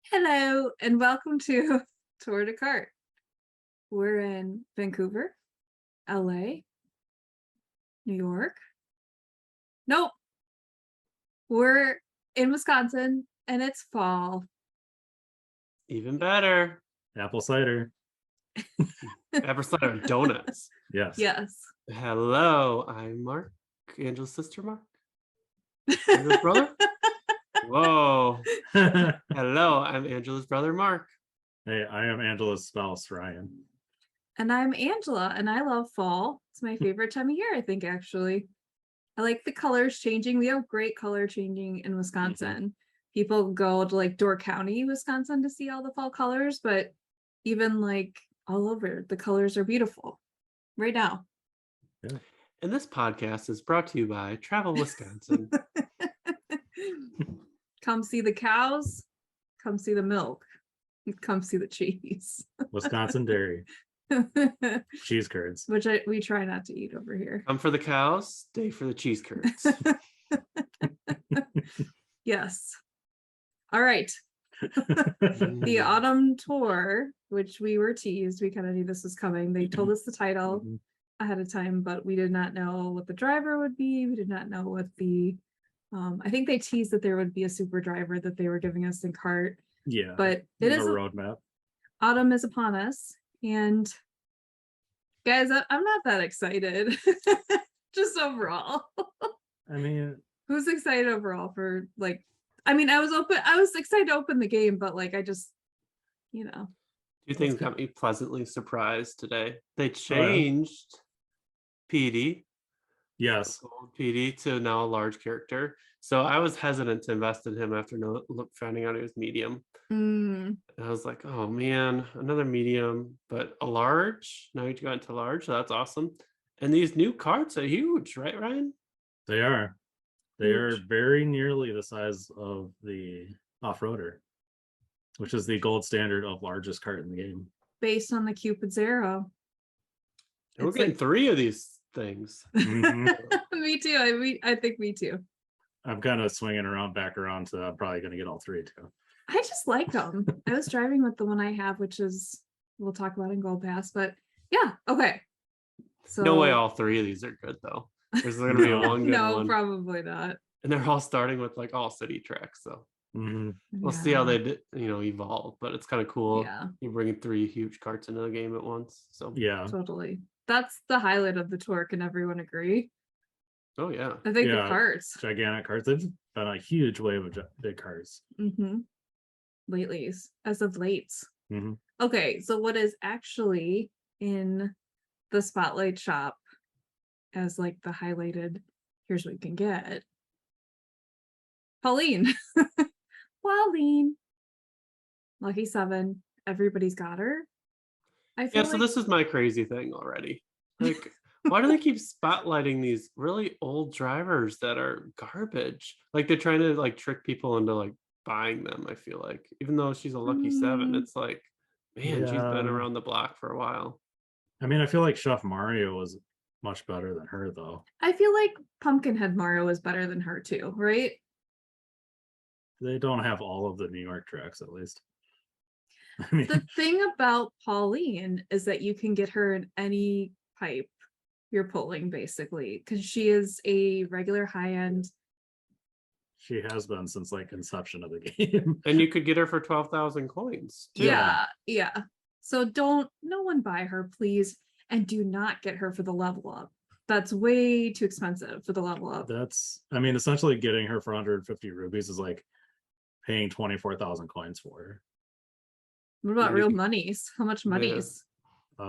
Hello and welcome to Tour de Kart. We're in Vancouver, LA, New York. Nope, we're in Wisconsin and it's fall. Even better. Apple cider. Apple cider donuts. Yes. Yes. Hello, I'm Mark. Angela's sister, Mark. Angela's brother? Whoa. Hello, I'm Angela's brother, Mark. Hey, I am Angela's spouse, Ryan. And I'm Angela and I love fall. It's my favorite time of year, I think, actually. I like the colors changing. We have great color changing in Wisconsin. People go to like Door County, Wisconsin to see all the fall colors, but even like all over, the colors are beautiful right now. Yeah. And this podcast is brought to you by Travel Wisconsin. Come see the cows, come see the milk, come see the cheese. Wisconsin dairy. Cheese curds. Which we try not to eat over here. Come for the cows, stay for the cheese curds. Yes. All right. The autumn tour, which we were teased, we kind of knew this was coming. They told us the title ahead of time, but we did not know what the driver would be. We did not know what the I think they teased that there would be a super driver that they were giving us in kart. Yeah. But it is a roadmap. Autumn is upon us, and guys, I'm not that excited. Just overall. I mean, who's excited overall for like? I mean, I was excited to open the game, but like I just, Two things got me pleasantly surprised today. They changed PD. Yes. PD to now a large character. So I was hesitant to invest in him after finding out he was medium. And I was like, oh man, another medium, but a large. Now you got into large. So that's awesome. And these new carts are huge, right, Ryan? They are. They are very nearly the size of the off-roader, which is the gold standard of largest cart in the game. Based on the Cupid's arrow. We're getting like 3 of these things. Me too. I think me too. I'm kind of swinging back around, so I'm probably going to get all 3 too. I just like them. I was driving with the one I have, which is we'll talk about in Gold Pass, but yeah, okay. So no way all 3 of these are good though. There's going to be one good one. No, probably not. And they're all starting with like all city tracks, so we'll see how they evolve. But it's kind of cool. Yeah, you're bringing 3 huge carts into the game at once. So yeah, totally. That's the highlight of the tour. Can everyone agree? Oh yeah, I think the carts, gigantic carts. They've been a huge wave of big carts. Lately, as of late. Okay, so what is actually in the spotlight shop as like the highlighted? Here's what you can get. Pauline. Pauline. Lucky 7. Everybody's got her. I feel so this is my crazy thing already. Like, why do they keep spotlighting these really old drivers that are garbage? Like they're trying to like trick people into like buying them. I feel like, even though she's a lucky 7, it's like, man, she's been around the block for a while. I mean, I feel like Chef Mario was much better than her, though. I feel like Pumpkinhead Mario is better than her too, right? They don't have all of the New York tracks, at least. I mean, the thing about Pauline is that you can get her in any pipe you're pulling, basically, because she is a regular high-end. She has been since like inception of the game. And you could get her for 12,000 coins. Too. Yeah. So no one buy her, please. And do not get her for the level up. That's way too expensive for the level up. I mean, essentially getting her for 150 rubies is like paying 24,000 coins for her. What about real monies? How much monies?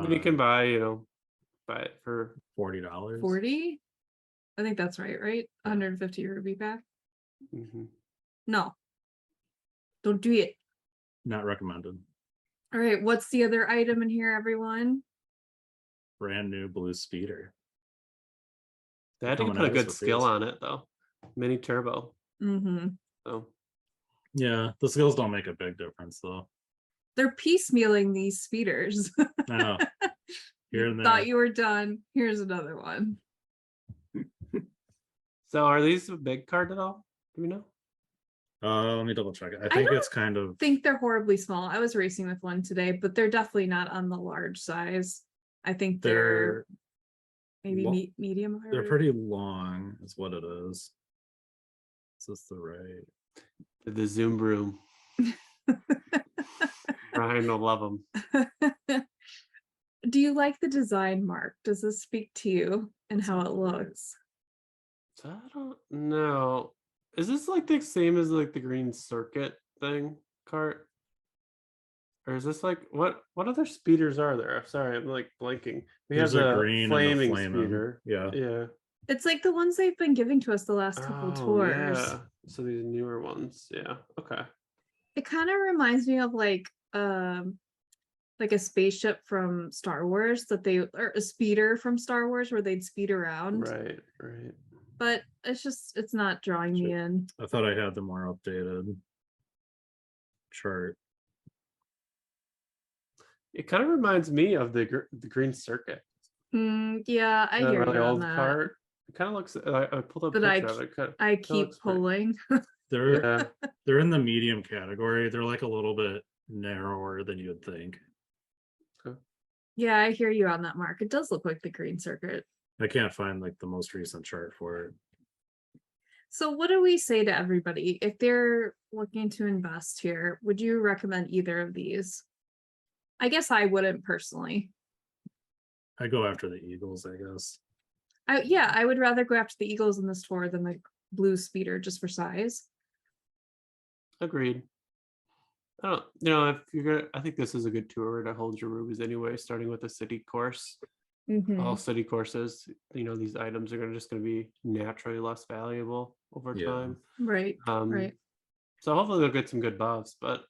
You can buy it for $40. 40? I think that's right? 150 rupee pack? No. Don't do it. Not recommended. All right, what's the other item in here, everyone? Brand new blue speeder. They had to put a good skill on it though. Mini turbo. So yeah, the skills don't make a big difference though. They're piecemealing these speeders. I know. Here and there. Thought you were done. Here's another one. So are these a big card at all? Do we know? Let me double check it. I I think don't it's kind of I think they're horribly small. I was racing with one today, but they're definitely not on the large size. I think they're maybe lo- medium. they're pretty long, is what it is. Is this the right? The Zoom room. Ryan will love them. Do you like the design, Mark? Does this speak to you and how it looks? I don't know. Is this like the same as like the green circuit thing cart? Or is this like what other speeders are there? I'm sorry, I'm like blanking. We There's have a the green and a flaming flaming. speeder. Yeah. Yeah. It's like the ones they've been giving to us the last couple Oh tours. yeah. So these newer ones. Yeah. Okay. It kind of reminds me of like a spaceship from Star Wars or a speeder from Star Wars where they'd speed around. Right. Right. But it's not drawing me in. I thought I had the more updated chart. It kind of reminds me of the green circuit. Yeah, I That hear really you on old that. cart. It kind of looks. I pulled up a But picture of it. I keep pulling. They're Yeah. they're in the medium category. They're like a little bit narrower than you would think. Yeah, I hear you on that, Mark. It does look like the green circuit. I can't find like the most recent chart for it. So what do we say to everybody? If they're looking to invest here, would you recommend either of these? I guess I wouldn't personally. I go after the Eagles, I guess. I would rather go after the Eagles in this tour than the blue speeder just for size. Agreed. I don't. If you're gonna, I think this is a good tour to hold your rubies anyway. Starting with the city course. All city courses, these items are just going to be naturally less valuable over time. Right. Right. So hopefully they'll get some good buffs. But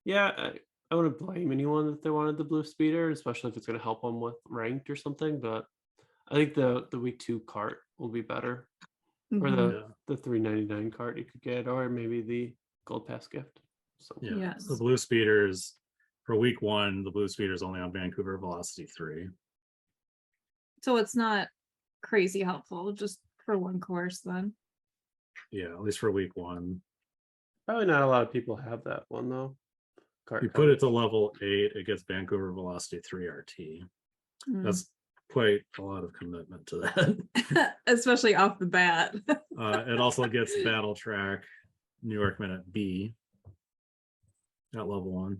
yeah, I wouldn't blame anyone if they wanted the blue speeder, especially if it's going to help them with ranked or something. But I think the week 2 cart will be better, or the $3.99 cart you could get, or maybe the gold pass gift. So Yes. The blue speeders for week 1, the blue speeder is only on Vancouver Velocity 3. So it's not crazy helpful just for one course then. Yeah, at least for week 1. Probably not a lot of people have that one though. You put it to level 8, it gets Vancouver Velocity 3 RT. That's quite a lot of commitment to that. Especially off the bat. It also gets Battle Track New York Minute B at level 1.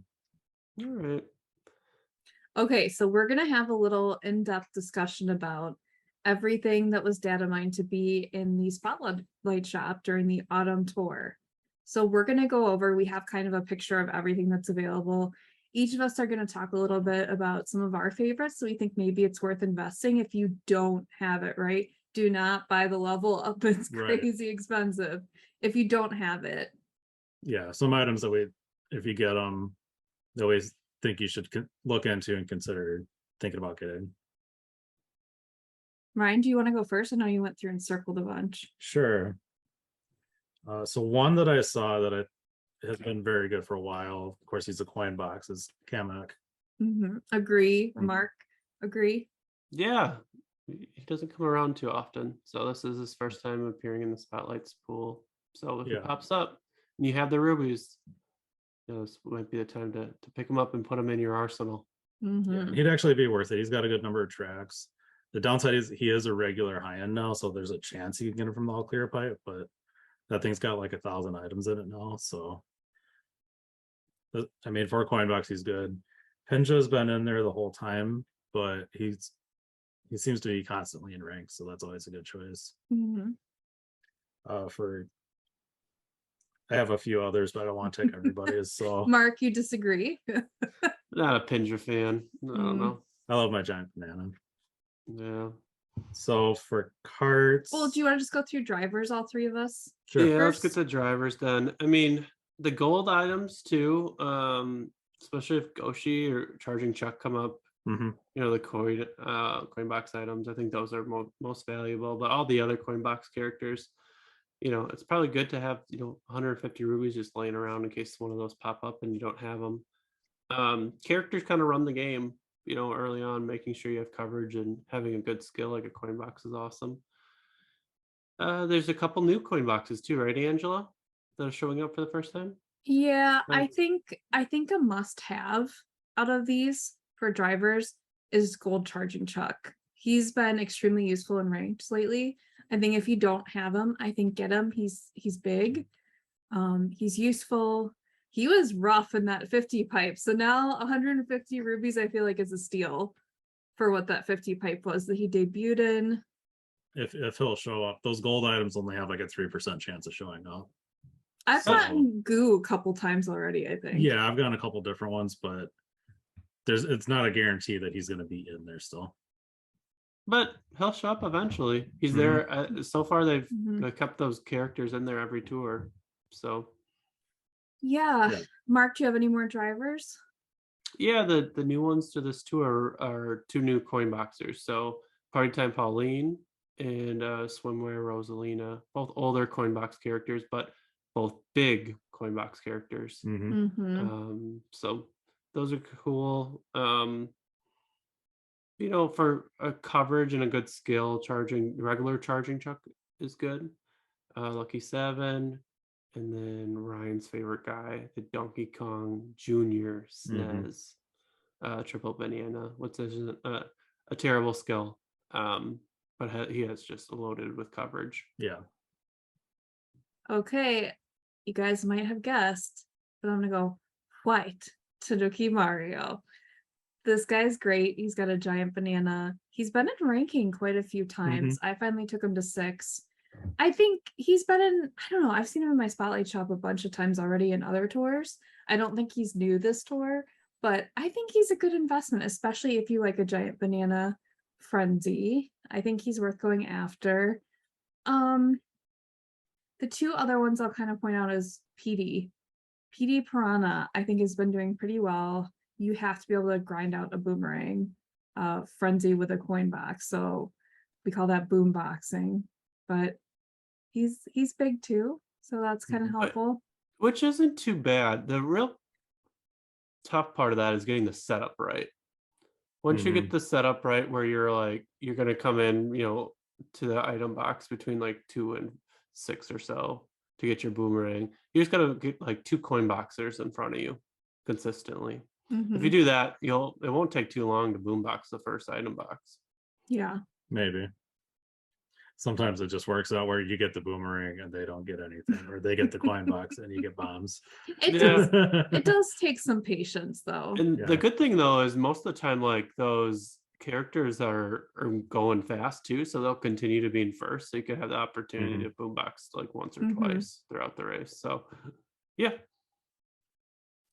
All right. Okay, so we're going to have a little in-depth discussion about everything that was data mined to be in the Spotlight shop during the autumn tour. So we're going to go over, we have kind of a picture of everything that's available. Each of us are going to talk a little bit about some of our favorites. So we think maybe it's worth investing if you don't have it, right? Do not buy the level up. It's crazy expensive if you don't have it. Yeah, some items that if you get them, they always think you should look into and consider thinking about getting. Ryan, do you want to go first? I know you went through and circled a bunch. Sure. So one that I saw that has been very good for a while, of course, he's a coin box, is Kamek. Agree, Mark. Agree. Yeah, he doesn't come around too often, so this is his first time appearing in the Spotlights pool. So if it pops up and you have the rubies, this might be the time to pick him up and put him in your arsenal. Yeah, he'd actually be worth it. He's got a good number of tracks. The downside is he is a regular high end now, so there's a chance you can get him from the all clear pipe, but that thing's got like 1,000 items in it now. So I mean, for a coin box, he's good. Penja's been in there the whole time, but he seems to be constantly in rank, so that's always a good choice. I have a few others, but I don't want to take everybody's. So Mark, you disagree? Not a Pinja fan. I don't know. I love my giant banana. Yeah. So for carts, well, do you want to just go through drivers, all three of us? Sure. Yeah, let's get the drivers then. I mean, the gold items too, especially if Yoshi or Charging Chuck come up, the coin box items, I think those are most valuable. But all the other coin box characters, it's probably good to have 150 rubies just laying around in case one of those pop up and you don't have them. Characters kind of run the game, early on, making sure you have coverage and having a good skill like a coin box is awesome. There's a couple new coin boxes too, right, Angela? that are showing up for the first time? Yeah, Right. I think a must-have out of these for drivers is gold charging Chuck. He's been extremely useful in ranked lately. I think if you don't have him, I think get him. He's big. He's useful. He was rough in that 50 pipe. So now 150 rubies, I feel like is a steal for what that 50 pipe was that he debuted in. If he'll show up, those gold items only have like a 3% chance of showing up. I've So- gotten goo a couple times already, I think. Yeah, I've gotten a couple different ones, but it's not a guarantee that he's going to be in there still. But he'll show up eventually. He's Mhm. there. So far, they've Mhm. kept those characters in there every tour. So Yeah. Yeah. Mark, do you have any more drivers? yeah, the new ones to this tour are 2 new coin boxers. So Party Time Pauline and Swimwear Rosalina, both older coin box characters, but both big coin box characters. Mhm. Mm-hmm. So those are cool. You know, for a coverage and a good skill, regular charging Chuck is good. Lucky 7, and then Ryan's favorite guy, the Donkey Kong Junior SNES, triple banana. What's this? A terrible skill, but he has just loaded with coverage. Yeah. Okay, you guys might have guessed, but I'm gonna go white Tanuki Mario. This guy's great. He's got a giant banana. He's been in ranking quite a few times. I finally took him to 6. I think he's been in, I don't know, I've seen him in my spotlight shop a bunch of times already in other tours. I don't think he's new this tour, but I think he's a good investment, especially if you like a giant banana frenzy. I think he's worth going after. The 2 other ones I'll kind of point out is PD. PD Piranha, I think, has been doing pretty well. You have to be able to grind out a boomerang frenzy with a coin box. So we call that boom boxing. But he's big too. So that's kind of helpful. Which isn't too bad. The real tough part of that is getting the setup right. Once you get the setup right, where you're gonna come in, to the item box between like 2 and 6 or so to get your boomerang. You just gotta get like 2 coin boxers in front of you consistently. If you do that, it won't take too long to boom box the first item box. Yeah. Maybe. Sometimes it just works out where you get the boomerang and they don't get anything, or they get the coin box and you get bombs. It does take some patience though. And the good thing though is most of the time, like those characters are going fast too, so they'll continue to be in first. So you could have the opportunity to boombox like once or twice throughout the race. So yeah,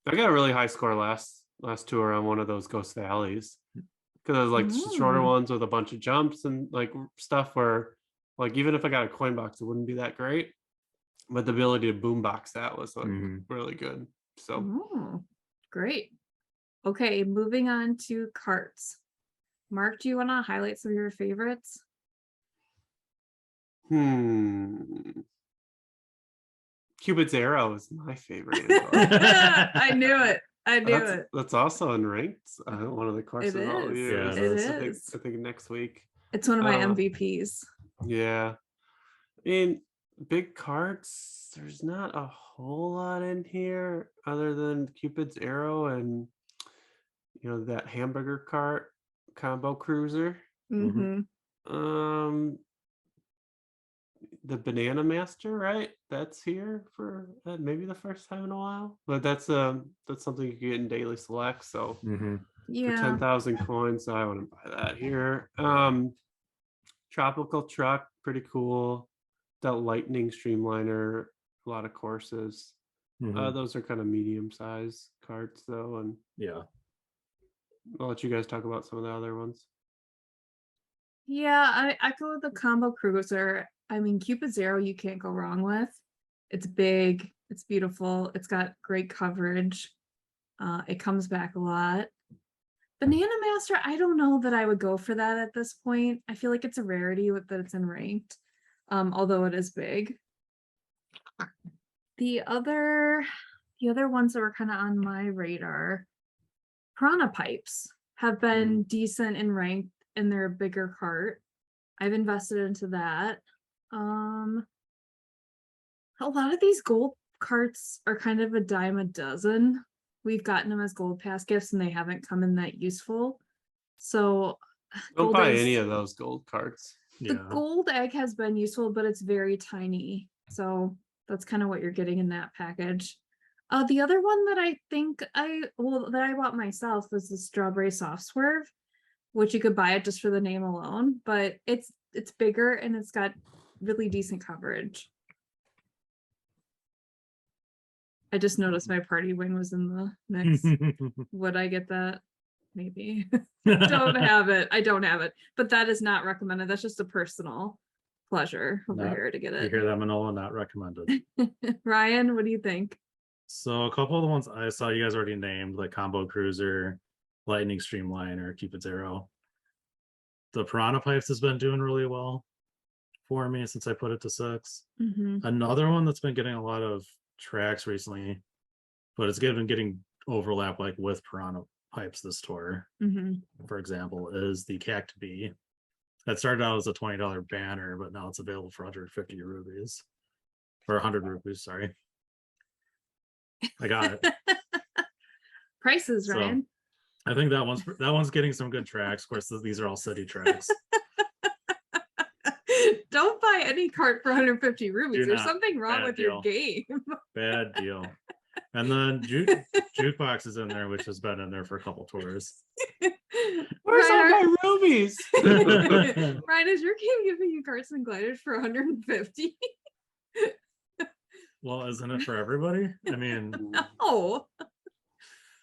I got a really high score last tour on one of those Ghost Valleys because it was like shorter ones with a bunch of jumps and like stuff where like even if I got a coin box, it wouldn't be that great. But the ability to boombox that was like really good. So great. Okay, moving on to carts. Mark, do you want to highlight some of your favorites? Cupid's Arrow is my favorite. I knew it. That's also in ranked. One of the courses all years. It is. I think next week. It's one of my MVPs. Yeah. I mean, big carts, there's not a whole lot in here other than Cupid's Arrow and that hamburger cart combo cruiser. The Banana Master, right? That's here for maybe the first time in a while, but that's something you can get in daily select. So for 10,000 coins, so I wouldn't buy that here. Tropical Truck, pretty cool. That Lightning Streamliner, a lot of courses. Those are kind of medium-sized carts, though, and I'll let you guys talk about some of the other ones. Yeah, I go with the combo cruiser. I mean, Cupid's Arrow you can't go wrong with. It's big, it's beautiful, it's got great coverage. It comes back a lot. Banana Master, I don't know that I would go for that at this point. I feel like it's a rarity that it's in ranked, although it is big. The other ones that were kind of on my radar, Piranha Pipes have been decent in ranked and they're a bigger cart. I've invested into that. A lot of these gold carts are kind of a dime a dozen. We've gotten them as gold pass gifts and they haven't come in that useful. So Don't gold buy eggs- any of those gold carts. the Yeah. gold egg has been useful, but it's very tiny. So that's kind of what you're getting in that package. The other one that I think that I bought myself was the strawberry soft swerve, which you could buy it just for the name alone, but it's bigger and it's got really decent coverage. I just noticed my party wing was in the mix. Would I get that? Maybe. Don't have it. I don't have it, but that is not recommended. That's just a personal pleasure over Not- here to get You it. hear that, Manola? Not recommended. Ryan, what do you think? So a couple of the ones I saw you guys already named, like Combo Cruiser, Lightning Streamliner, Cupid's Arrow. The Piranha Pipes has been doing really well for me since I put it to 6. Mhm. Another one that's been getting a lot of tracks recently, but it's getting overlap like with Piranha Pipes this tour, Mhm. for example, is the Cact Bee. That started out as a $20 banner, but now it's available for 150 rupees. Or 100 rupees, sorry. I got it. Prices, So, Ryan. I think that one's getting some good tracks. Of course, these are all city tracks. Don't buy any cart for 150 rupees. Do There's not. something wrong Bad with deal. your game. Bad deal. And then Jukebox is in there, which has been in there for a couple tours. Where's all Ryan, my rubies? Ryan, is your game giving you carts and gliders for 150? Well, isn't it for everybody? I mean, Oh,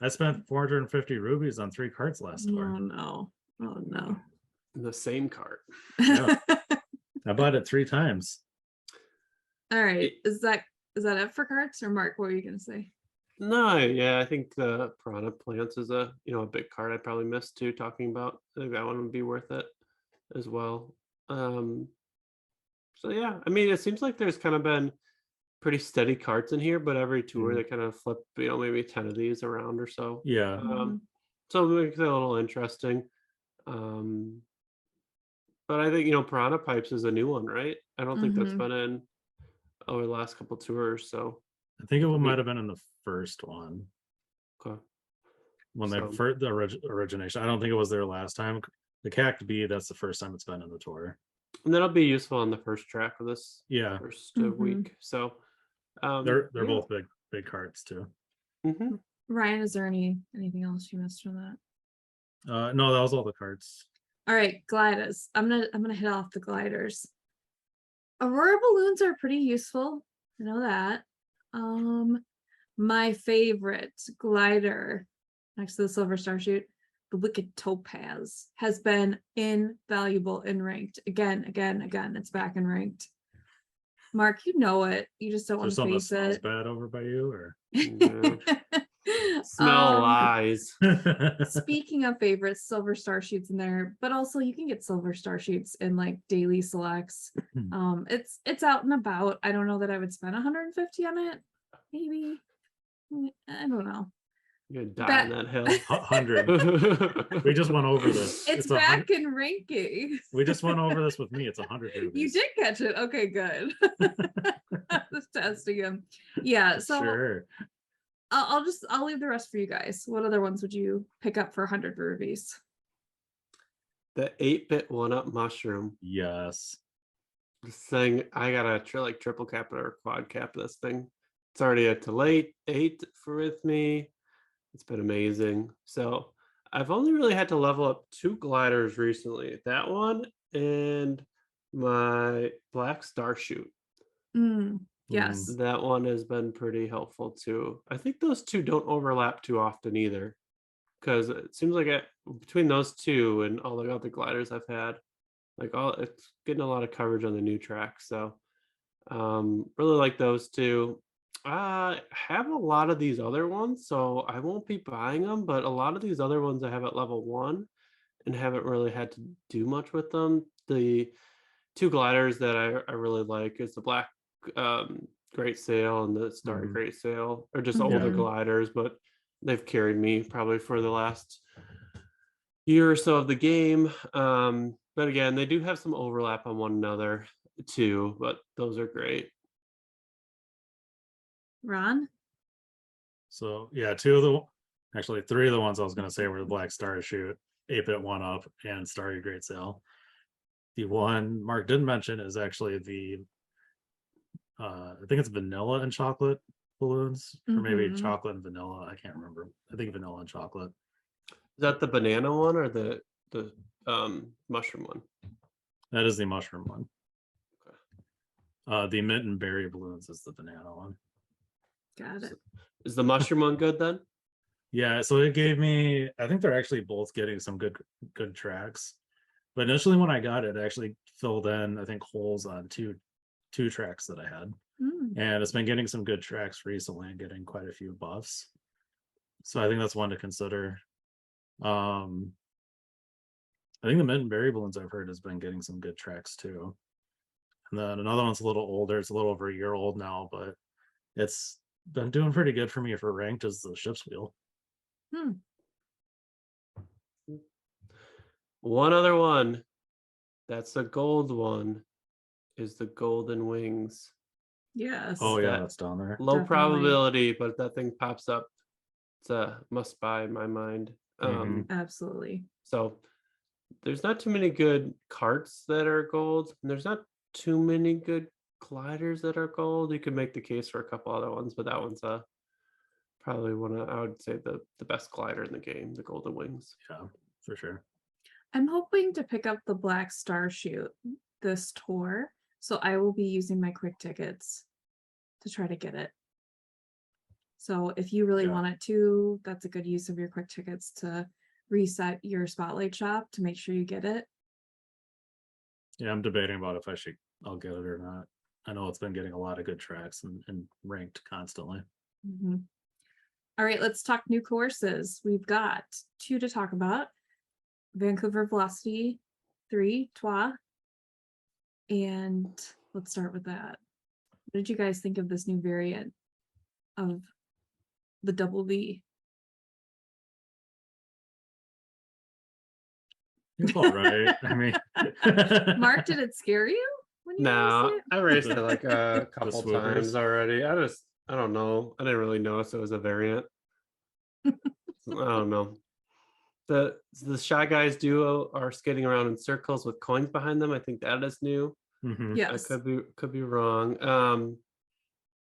I spent 450 rupees on 3 carts last tour. oh no. Oh no. The same cart. Yeah. I bought it 3 times. All right. Is that it for carts, or Mark? What were you gonna say? No, yeah, I think the Piranha Plants is a big card I probably missed too talking about. I think that one would be worth it as well. So yeah, I mean, it seems like there's kind of been pretty steady cards in here, but every tour Mhm. they kind of flip, maybe 10 of these around or so. Yeah. Mhm. So it makes it a little interesting. But I think Piranha Pipes is a new one, right? I don't think that's Mhm. been in over the last couple tours. So I think it might have been in the first one okay. when they So- first the origination. I don't think it was there last time. The Cact Bee, that's the first time it's been in the tour. And that'll be useful on the first track of this Yeah, first Mhm. week. So they're yeah. both big carts too. Mhm. Ryan, is there anything else you missed from that? No, that was all the carts. All right, gliders. I'm gonna hit off the gliders. Aurora balloons are pretty useful. I know that. My favorite glider next to the Silver Star Shoot, the Wicked Topaz, has been invaluable in ranked. Again. It's back in ranked. Mark, you know it. You just don't want Is to there something that face smells it. bad over by you, or Smell lies. Speaking of favorites, Silver Star Shoots in there, but also you can get Silver Star Shoots in like daily selects. It's out and about. I don't know that I would spend 150 on it. Maybe. I don't know. You're gonna die on that hill. 100. We just went over this. It's a hun- back in ranking. We just went over this with me. It's 100 You rupees. did catch it. Okay, good. Just testing him. Yeah, so Sure. I'll leave the rest for you guys. What other ones would you pick up for 100 rupees? The 8-bit 1-up mushroom. Yes. This thing, I gotta triple cap it or quad cap this thing. It's already at to late 8 with me. It's been amazing. So I've only really had to level up 2 gliders recently. That one and my black star shoot. Yes. That one has been pretty helpful too. I think those 2 don't overlap too often either, because it seems like between those 2 and all the other gliders I've had, it's getting a lot of coverage on the new track. So really like those 2. I have a lot of these other ones, so I won't be buying them, but a lot of these other ones I have at level 1 and haven't really had to do much with them. The 2 gliders that I really like is the black Great Sail and the Starry Great Sail, are just older Mhm. gliders, but they've carried me probably for the last year or so of the game. But again, they do have some overlap on one another too, but those are great. Ron? So yeah, actually three of the ones I was gonna say were the Black Star Shoot, 8-bit 1-Up, and Starry Great Sale. The one Mark didn't mention is actually the I think it's vanilla and chocolate balloons, or maybe Mhm. chocolate and vanilla. I can't remember. I think vanilla and chocolate. Is that the banana one or the mushroom one? That is the mushroom one. Okay. The mint and berry balloons is the banana one. Got it. Is the mushroom one good then? Yeah, so it gave me. I think they're actually both getting some good tracks. But initially, when I got it, it actually filled in, I think, holes on two tracks that I had, and it's been getting some good tracks recently and getting quite a few buffs. So I think that's one to consider. I think the mint and berry balloons I've heard has been getting some good tracks too. And then another one's a little older. It's a little over a year old now, but it's been doing pretty good for me for ranked as the ship's wheel. One other one that's a gold one is the Golden Wings. Yes. Oh yeah, That that's down there. Low Definitely. probability, but if that thing pops up, it's a must buy in my mind. Absolutely. So there's not too many good carts that are gold, and there's not too many good gliders that are gold. You could make the case for a couple other ones, but that one's probably one of, I would say, the best glider in the game, the Golden Wings. Yeah, for sure. I'm hoping to pick up the Black Star Shoot this tour, so I will be using my quick tickets to try to get it. So if you really want it to, that's a good use of your quick tickets to reset your spotlight shop to make sure you get it. Yeah, I'm debating about if I'll get it or not. I know it's been getting a lot of good tracks and ranked constantly. All right, let's talk new courses. We've got 2 to talk about. Vancouver Velocity 3, Trois. And let's start with that. What did you guys think of this new variant of the double V? It's all right. I mean, Mark, did it scare you when you No, raced it? I raced it like a couple swoopers? times already. I don't know. I didn't really notice it was a variant. I don't know. The Shy Guys duo are skating around in circles with coins behind them. I think that is new. Yes. I could be wrong.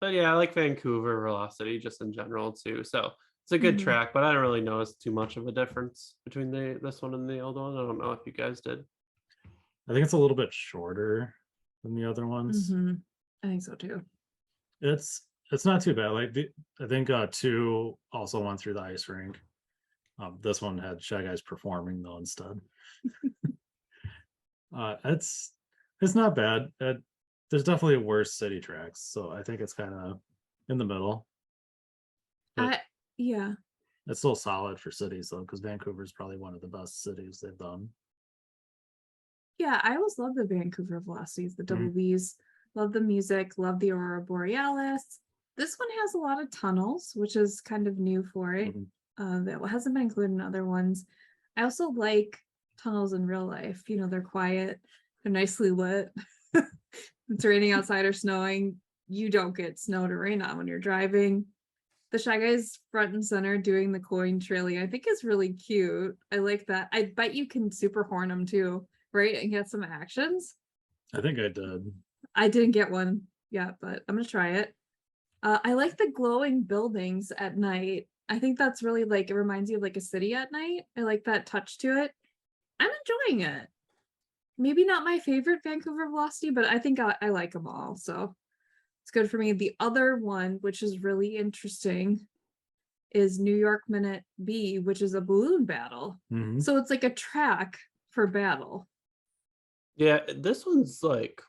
But yeah, I like Vancouver Velocity just in general too. So it's a good track, but I don't really notice too much of a difference between this one and the old one. I don't know if you guys did. I think it's a little bit shorter than the other ones. I think so too. It's not too bad. Like I think 2 also went through the ice rink. This one had Shy Guys performing though instead. It's not bad. There's definitely worse city tracks, so I think it's kind of in the middle. Yeah. It's still solid for cities though, because Vancouver is probably one of the best cities they've done. Yeah, I always love the Vancouver Velocities, the double Vs. Love the music, love the Aurora Borealis. This one has a lot of tunnels, which is kind of new for it. That hasn't been included in other ones. I also like tunnels in real life. You know, they're quiet, they're nicely lit. It's raining outside or snowing. You don't get snow to rain on when you're driving. The Shy Guys front and center doing the coin trailing, I think is really cute. I like that. I bet you can super horn them too, right? And get some actions. I think I did. I didn't get one yet, but I'm gonna try it. I like the glowing buildings at night. I think that's really like, it reminds you of like a city at night. I like that touch to it. I'm enjoying it. Maybe not my favorite Vancouver Velocity, but I think I like them all. So it's good for me. The other one, which is really interesting, is New York Minute B, which is a balloon battle. So it's like a track for battle. Yeah, this one's like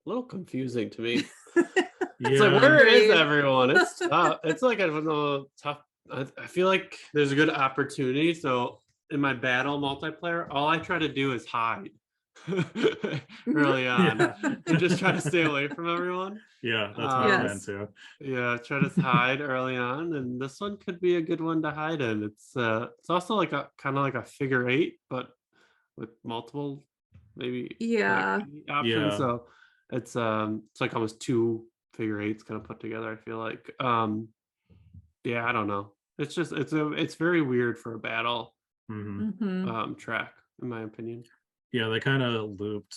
a little confusing to me. It's Yeah. like, where is everyone? It's tough. It's like a little tough. I feel like there's a good opportunity. So in my battle multiplayer, all I try to do is hide early on and just try to stay away from everyone. Yeah, that's my plan too. Yeah, try to hide early on, and this one could be a good one to hide in. It's also like a kind of like a figure 8, but with multiple maybe options. So it's like almost 2 figure eights kind of put together, I feel like. Yeah, I don't know. It's just it's very weird for a battle track, in my opinion. Yeah, they kind of looped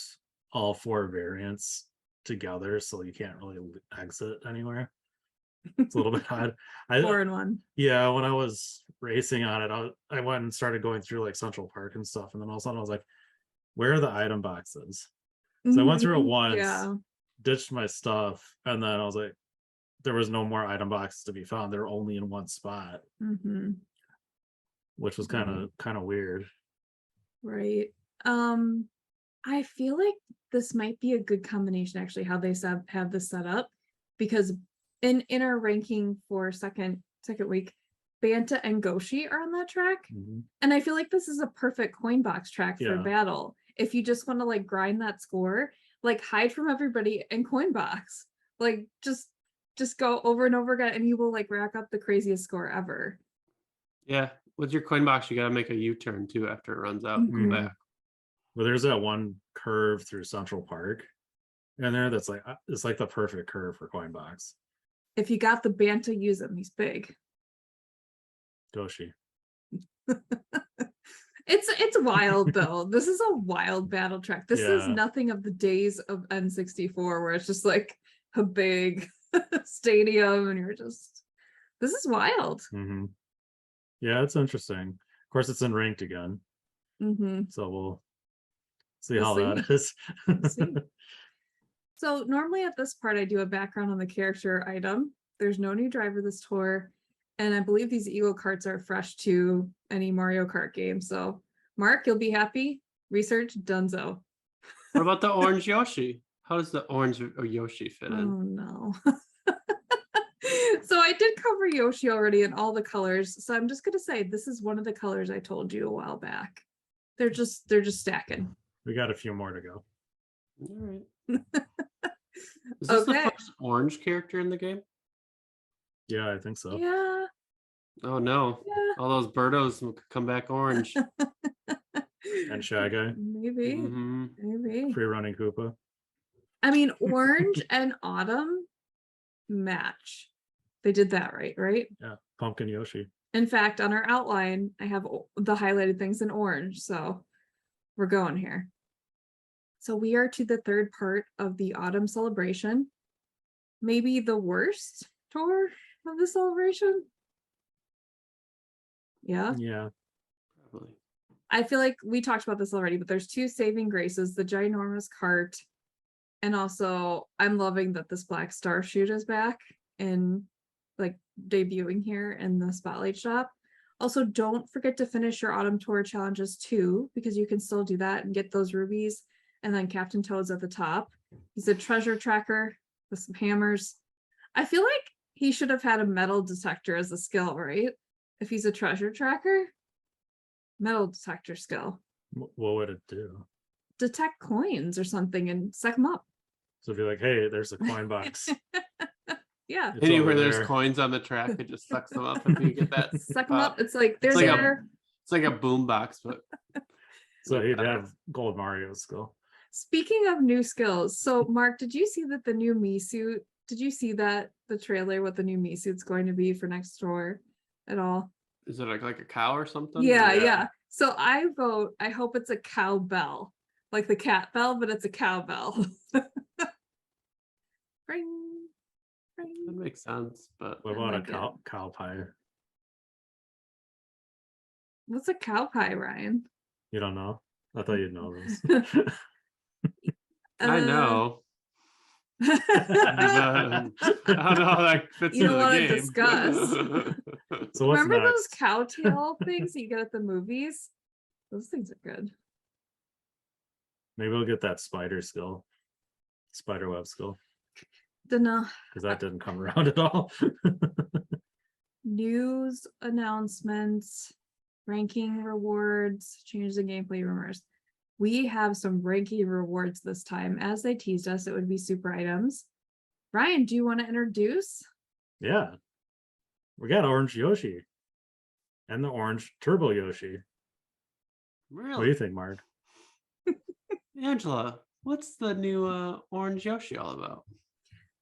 all 4 variants together, so you can't really exit anywhere. It's a little bit odd. 4 in 1. Yeah, when I was racing on it, I went and started going through like Central Park and stuff, and then all of a sudden I was like, "Where are the item boxes?" So I went through it once, Yeah. ditched my stuff, and then I was like, there was no more item boxes to be found. They're only in one spot, which was kind of weird. Right. I feel like this might be a good combination, actually, how they have this set up, because in our ranking for second week, Banta and Goshi are on that track, and I feel like this is a perfect coin box track for battle. If you just want to like grind that score, like hide from everybody and coin box, like just go over and over again, and you will like rack up the craziest score ever. Yeah, with your coin box, you got to make a U-turn too after it runs out and come back. Well, there's that one curve through Central Park in there that's like, it's like the perfect curve for coin box. If you got the Banta, use him. He's big. Goshi. It's wild though. This is a wild battle track. This is nothing of the days of N64 where it's just like a big stadium and you're just, this is wild. Yeah, it's interesting. Of course, it's in ranked again, so we'll see how that is. So normally at this part I do a background on the character item. There's no new driver this tour, and I believe these Eagle carts are fresh to any Mario Kart game. So Mark, you'll be happy. Research donezo. What about the orange Yoshi? How does the orange Yoshi fit in? Oh no. So I did cover Yoshi already in all the colors. So I'm just gonna say this is one of the colors I told you a while back. They're just stacking. We got a few more to go. All right. Is this the first orange character in the game? Yeah, I think so. Yeah. Oh no. Yeah. All those birdos will come back orange. And Shy Guy. Maybe. Maybe. Free running Koopa. I mean, orange and autumn match. They did that right? Yeah. Pumpkin Yoshi. In fact, on our outline, I have the highlighted things in orange. So we're going here. So we are to the third part of the autumn celebration. Maybe the worst tour of the celebration. Yeah. Yeah. Probably. I feel like we talked about this already, but there's 2 saving graces, the ginormous cart, and also I'm loving that this black star shoot is back and like debuting here in the spotlight shop. Also, don't forget to finish your autumn tour challenges too, because you can still do that and get those rubies. And then Captain Toad's at the top. He's a treasure tracker with some hammers. I feel like he should have had a metal detector as a skill, right? If he's a treasure tracker, metal detector skill. What would it do? Detect coins or something and suck them up. So be like, hey, there's a coin box. Yeah. It's anywhere there's coins on the track, it just sucks them up. If you get that, suck them up. It's like there's it's like a boom box, but so he'd have Gold Mario skill. Speaking of new skills, so Mark, did you see that the new Mii suit? Did you see that the trailer what the new Mii suit's going to be for next tour at all? Is it like a cow or something? Yeah. So I vote. I hope it's a cowbell, like the cat bell, but it's a cowbell. Ring, ring. That makes sense. But what about a cow pie? What's a cow pie, Ryan? You don't know? I thought you'd know this. I know. I don't know how that fits into the game. Discuss. So what's remember next? those cow tail things you get at the movies? Those things are good. Maybe we'll get that spider skill, spider web skill. Dunno. Because that didn't come around at all. News announcements, ranking rewards, changes in gameplay rumors. We have some ranking rewards this time. As they teased us, it would be super items. Ryan, do you want to introduce? Yeah. We got orange Yoshi. And the orange Turbo Yoshi. Really? What do you think, Mark? Angela, what's the new orange Yoshi all about?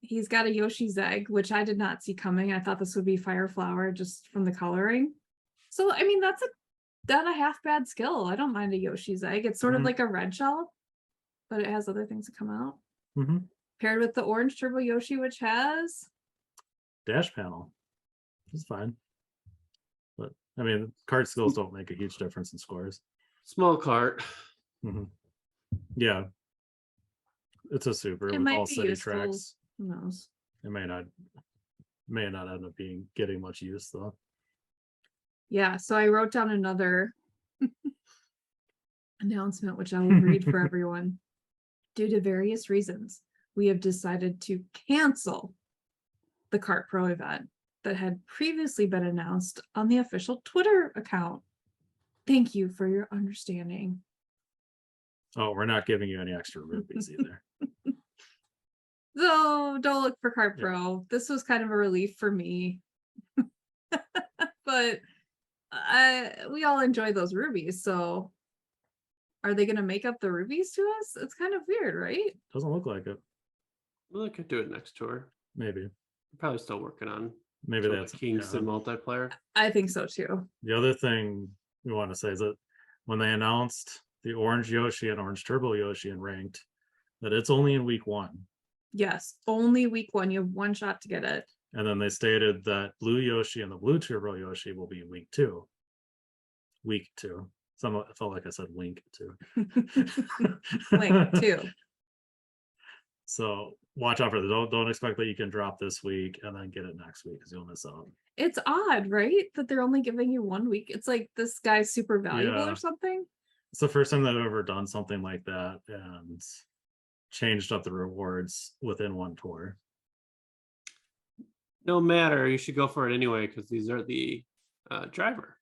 He's got a Yoshi's egg, which I did not see coming. I thought this would be Fire Flower just from the coloring. So, I mean, that's not a half bad skill. I don't mind a Yoshi's egg. It's sort of like a red shell, but it has other things that come out. Paired with the orange Turbo Yoshi, which has dash panel. It's fine. But I mean, cart skills don't make a huge difference in scores. Small cart. Yeah. It's a super it with might all be city useful. tracks. Who knows? It may not end up getting much use though. Yeah, so I wrote down another announcement, which I will read for everyone. Due to various reasons, we have decided to cancel the Kart Pro event that had previously been announced on the official Twitter account. Thank you for your understanding. Oh, we're not giving you any extra rupees either. So don't look for Kart Yeah. Pro. This was kind of a relief for me. But we all enjoy those rubies, so are they going to make up the rubies to us? It's kind of weird, right? Doesn't look like it. Well, they could do it next tour. Maybe. They're probably still working on Maybe sort of that's the Kingston multiplayer. I think so too. The other thing we want to say is that when they announced the orange Yoshi and orange Turbo Yoshi in ranked, that it's only in week 1. Yes, only week 1. You have one shot to get it. And then they stated that blue Yoshi and the blue Turbo Yoshi will be in week 2. Week 2. Some it felt like I said wink 2. Link 2. So watch out for that. Don't expect that you can drop this week and then get it next week because you'll miss out. It's odd, right? That they're only giving you 1 week. It's like this guy's super valuable Yeah. or something. It's the first time they've ever done something like that and changed up the rewards within one tour. No matter, you should go for it anyway because these are the driver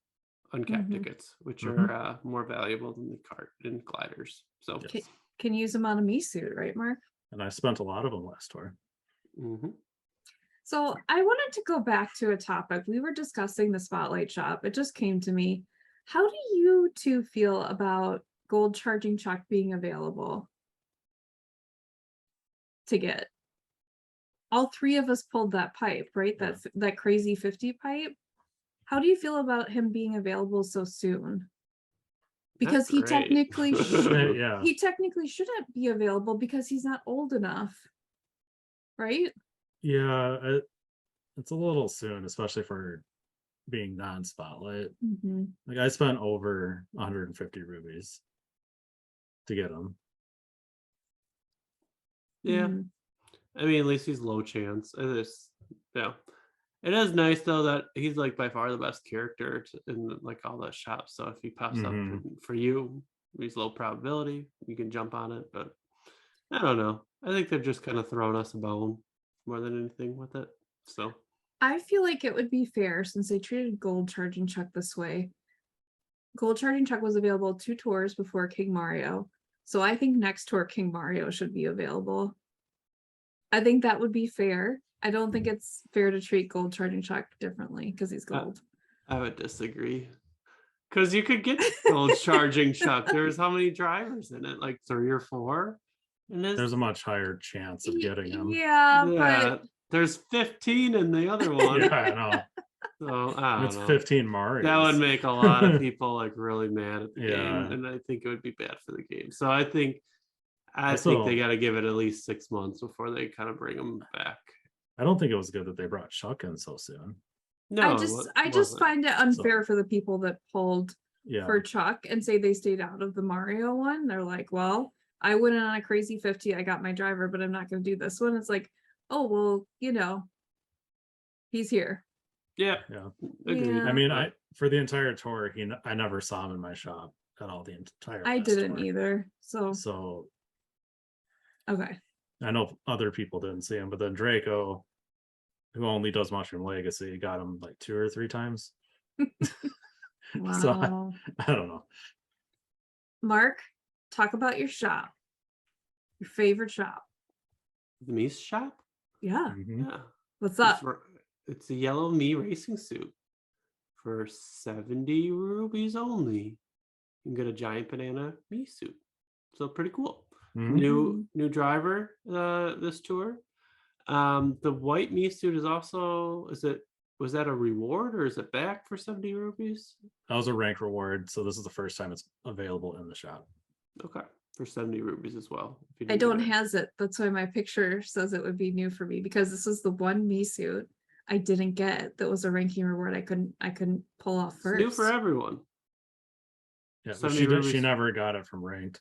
uncapped tickets, which are more valuable than the cart and gliders. So Yes. Can use them on a Mii suit, right, Mark? And I spent a lot of them last tour. So I wanted to go back to a topic. We were discussing the Spotlight Shop. It just came to me. How do you two feel about gold charging chuck being available to get? All 3 of us pulled that pipe, right? That's that crazy 50 pipe. How do you feel about him being available so soon? Because he technically he technically shouldn't be available because he's not old enough, right? Yeah, it's a little soon, especially for being non-spotlight. Like I spent over 150 rubies to get him. Yeah. I mean, at least he's low chance. It is nice though that he's like by far the best character in like all the shops. So if he pops up for you, he's low probability. You can jump on it, but I don't know. I think they're just kind of throwing us a bone more than anything with it. So I feel like it would be fair since they treated Gold Charging Chuck this way. Gold Charging Chuck was available 2 tours before King Mario. So I think next tour King Mario should be available. I think that would be fair. I don't think it's fair to treat Gold Charging Chuck differently because he's gold. I would disagree. Because you could get Gold Charging Chuck. There's how many drivers in it? Like 3 or 4? And there's a much higher chance of getting him. Yeah, but there's 15 in the other one. Yeah, I know. So I don't It's know. 15 Marios. That would make a lot of people like really mad at the Yeah. game, and I think it would be bad for the game. So I think they got to give it at least 6 months before they kind of bring them back. I don't think it was good that they brought Chuck in so soon. No, I just find it unfair for the people that pulled for Chuck and say they stayed out of the Mario one. They're like, well, I went on a crazy 50. I got my driver, but I'm not going to do this one. It's like, oh, well, he's here. Yeah. Agreed. Yeah. I mean, for the entire tour, I never saw him in my shop at all the entire. I didn't tour. either. So okay. I know other people didn't see him, but then Draco, who only does Mushroom Legacy, got him like 2 or 3 times. Wow. So I don't know. Mark, talk about your shop. Your favorite shop. The Mii's shop? Yeah. Yeah. What's up? It's a Yellow Mii Racing Suit for 70 rubies only. You can get a giant banana Mii suit. So pretty cool. New driver this tour. The white Mii suit is also, was that a reward or is it back for 70 rupees? That was a rank reward, so this is the first time it's available in the shop. Okay, for 70 rupees as well. if you I didn't get don't it. has it. That's why my picture says it would be new for me, because this is the one Mii suit I didn't get that was a ranking reward I couldn't pull off It's first. new for everyone. Yeah, but 70 she rupees. never got it from ranked.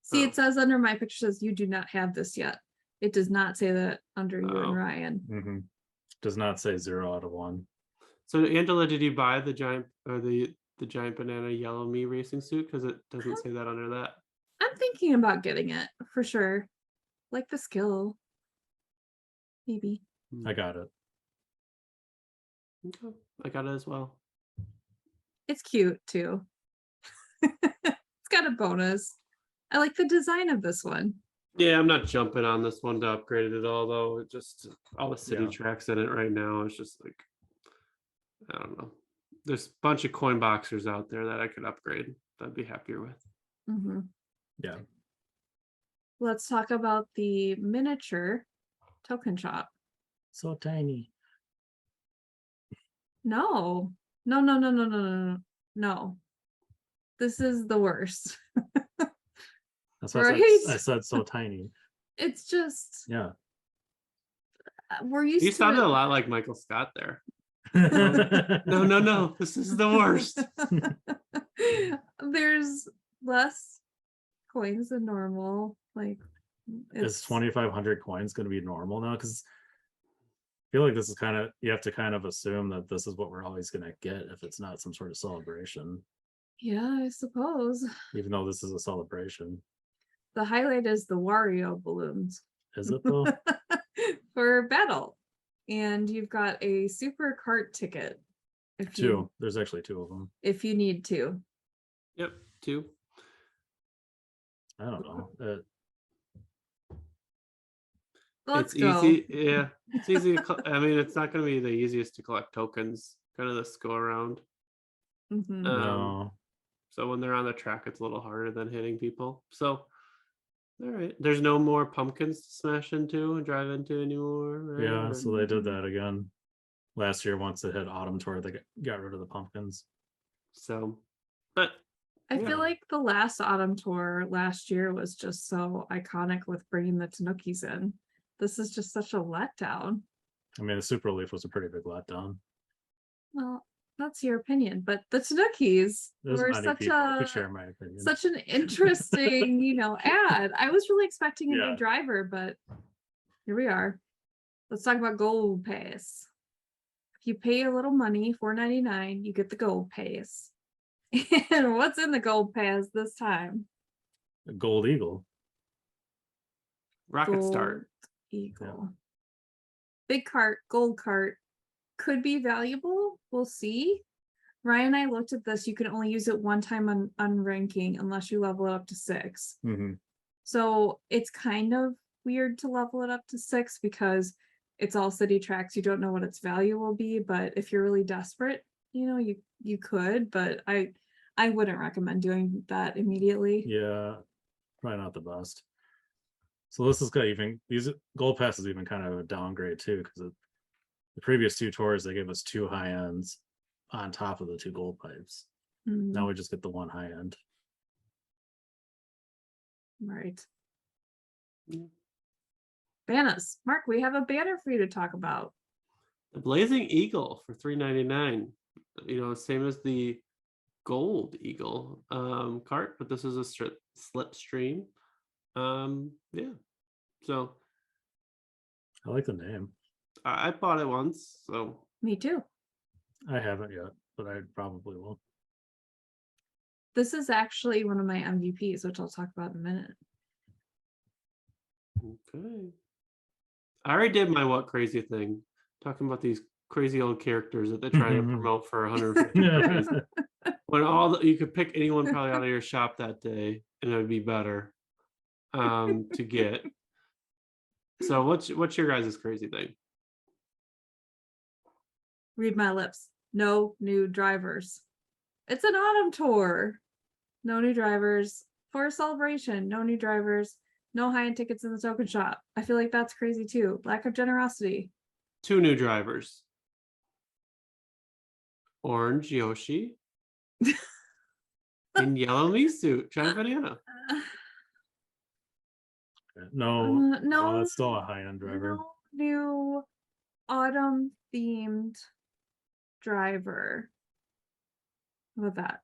See, Oh. it says under my picture says you do not have this yet. It does not say that under you Oh. and Ryan. Mm-hmm. Does not say 0 out of 1. So Angela, did you buy the giant or the giant banana Yellow Mii Racing Suit? Because it doesn't say that under that. I'm thinking about getting it for sure. Like the skill. Maybe. I got it. Okay. I got it as well. It's cute too. It's got a bonus. I like the design of this one. Yeah, I'm not jumping on this one to upgrade it at all, though. It just all the city Yeah. tracks in it right now. It's just like, I don't know. There's a bunch of coin boxers out there that I could upgrade. I'd be happier with. Mhm. Yeah. Let's talk about the miniature token shop. So tiny. No. No. This is the worst. That's why Right? I said so tiny. It's just Yeah. we're used You to sounded it. a lot like Michael Scott there. No. This is the worst. There's less coins than normal. Like Is 2,500 coins going to be normal now? Because I feel like this is kind of, you have to kind of assume that this is what we're always going to get if it's not some sort of celebration, yeah, I suppose. even though this is a celebration. The highlight is the Wario balloons Is it though? for battle. And you've got a super cart ticket. If you Two. There's actually 2 of them. if you need to. Yep, 2. I don't know. Let's It's go. easy. Yeah, it's easy. I mean, it's not going to be the easiest to collect tokens. Kind of this go around. Mhm. No. So when they're on the track, it's a little harder than hitting people. So, all right. There's no more pumpkins to smash into and drive into anymore, right? Yeah, Or- so they did that again. Last year, once it hit Autumn Tour, they got rid of the pumpkins. So, but I Yeah. feel like the last autumn tour last year was just so iconic with bringing the Tanookis in. This is just such a letdown. I mean, the Super Leaf was a pretty big letdown. Well, that's your opinion, but the Tanookis There's were many such people who a could share my opinion. such an interesting, ad. I was really expecting a Yeah. new driver, but here we are. Let's talk about Gold Pass. If you pay a little money, $4.99, you get the Gold Pass. And what's in the Gold Pass this time? The Gold Eagle. rocket start. Eagle. Big cart, gold cart could be valuable. We'll see. Ryan and I looked at this. You can only use it one time on ranking unless you level it up to 6. Mm-hmm. So it's kind of weird to level it up to 6 because it's all city tracks. You don't know what its value will be, but if you're really desperate, you could, but I wouldn't recommend doing that immediately. Yeah, probably not the best. So this is got even, these Gold Pass is even kind of a downgrade too, because the previous 2 tours they gave us 2 high ends on top of the 2 gold pipes. Mhm. Now we just get the 1 high end. Right. Yeah. Banners. Mark, we have a banner for you to talk about. The Blazing Eagle for $3.99. Same as the Gold Eagle cart, but this is a slipstream. Yeah. So I like the name. I bought it once, so Me too. I haven't yet, but I probably will. This is actually one of my MVPs, which I'll talk about in a minute. okay. I already did my what crazy thing, talking about these crazy old characters that they're trying to promote for 150 days. When you could pick anyone probably out of your shop that day, and it would be better to get. So what's your guys' crazy thing? Read my lips. No new drivers. It's an autumn tour. No new drivers. For a celebration, no new drivers. No high-end tickets in the token shop. I feel like that's crazy too. Lack of generosity. 2 new drivers. Orange Yoshi and Yellow Mii Suit, Giant Banana. No, no, that's still a high-end driver. No new autumn themed driver. How about that?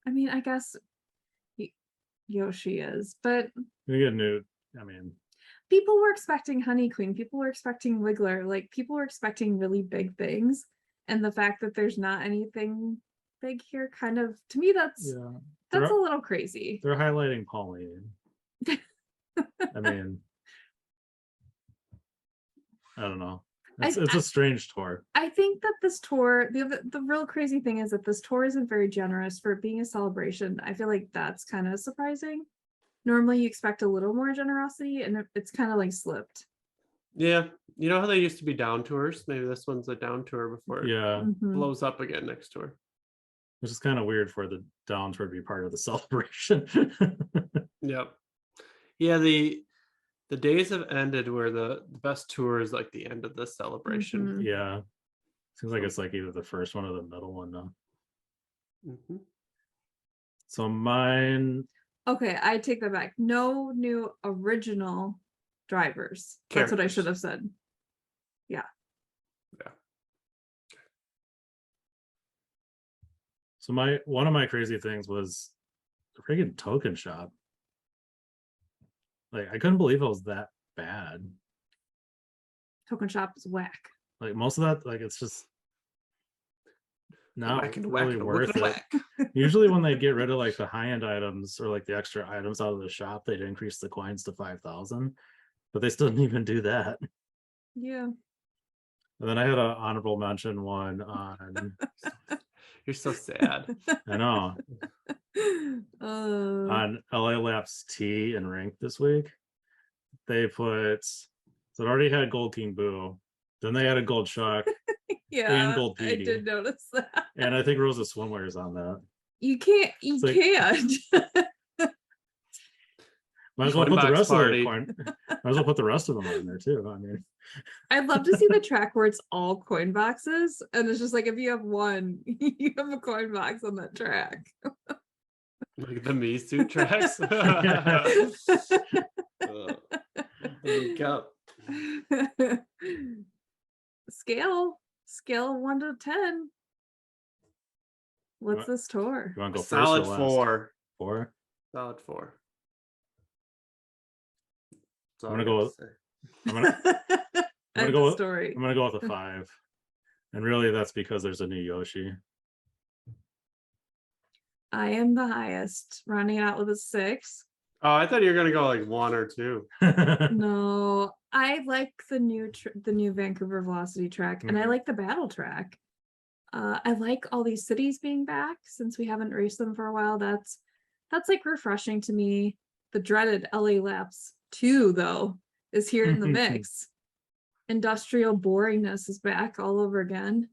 I mean, I guess Yoshi is, but We get new. I mean, people were expecting Honey Queen. People were expecting Wiggler. Like people were expecting really big things, and the fact that there's not anything big here, kind of to me, that's a little crazy. They're highlighting Pauline. I mean, I don't know. It's a strange tour. I think that this tour, the real crazy thing is that this tour isn't very generous for it being a celebration. I feel like that's kind of surprising. Normally you expect a little more generosity, and it's kind of like slipped. Yeah, you know how they used to be down tours? Maybe this one's a down tour before it blows up again next tour. Which is kind of weird for the down tour to be part of the celebration. Yep. Yeah, the days have ended where the best tour is like the end of the celebration. Yeah. Seems like it's like either the first one or the middle one now. So mine. Okay, I take that back. No new original drivers. That's what I should have said. Yeah. So one of my crazy things was the freaking token shop. Like I couldn't believe it was that bad. Token shop is whack. Like most of that, like it's just not really worth it. Usually when they get rid of like the high-end items or like the extra items out of the shop, they'd increase the coins to 5,000, but they still didn't even do that. Yeah. And then I had an honorable mention one on. You're so sad. I know. On LA Laps T and Rank this week, they put, so it already had Gold King Boo, then they had a Gold Chuck, and Gold Petey. I did notice that. And I think Rosa Swimwear is on that. You can't. Might as well put the rest of their coin. Might as well put the rest of them on there too. I mean, I'd love to see the track where it's all coin boxes, and it's just like if you have one, you have a coin box on that track. Like the Mii Suit tracks. Scale 1 to 10. What's this tour? You want to go solid first or last? 4. 4. Solid 4. I'm gonna go with. I'm gonna go with. I'm gonna go with a 5, and really that's because there's a new Yoshi. I am the highest, rounding out with a 6. Oh, I thought you were gonna go like 1 or 2. No, I like the new Vancouver Velocity track, and I like the battle track. I like all these cities being back since we haven't raced them for a while. That's like refreshing to me. The dreaded LA Laps 2 though is here in the mix. Industrial boringness is back all over again.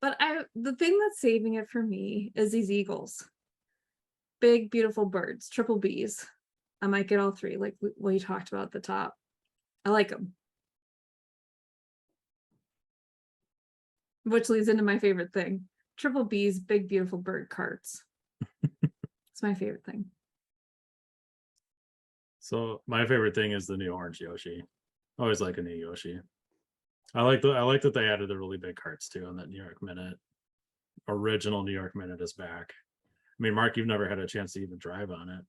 But the thing that's saving it for me is these eagles. Big beautiful birds, triple Bs. I might get all 3, like we talked about at the top. I like them. Which leads into my favorite thing. Triple B's Big Beautiful Bird Karts. It's my favorite thing. So my favorite thing is the new orange Yoshi. I always like a new Yoshi. I like that they added the really big carts too on that New York Minute. Original New York Minute is back. I mean, Mark, you've never had a chance to even drive on it.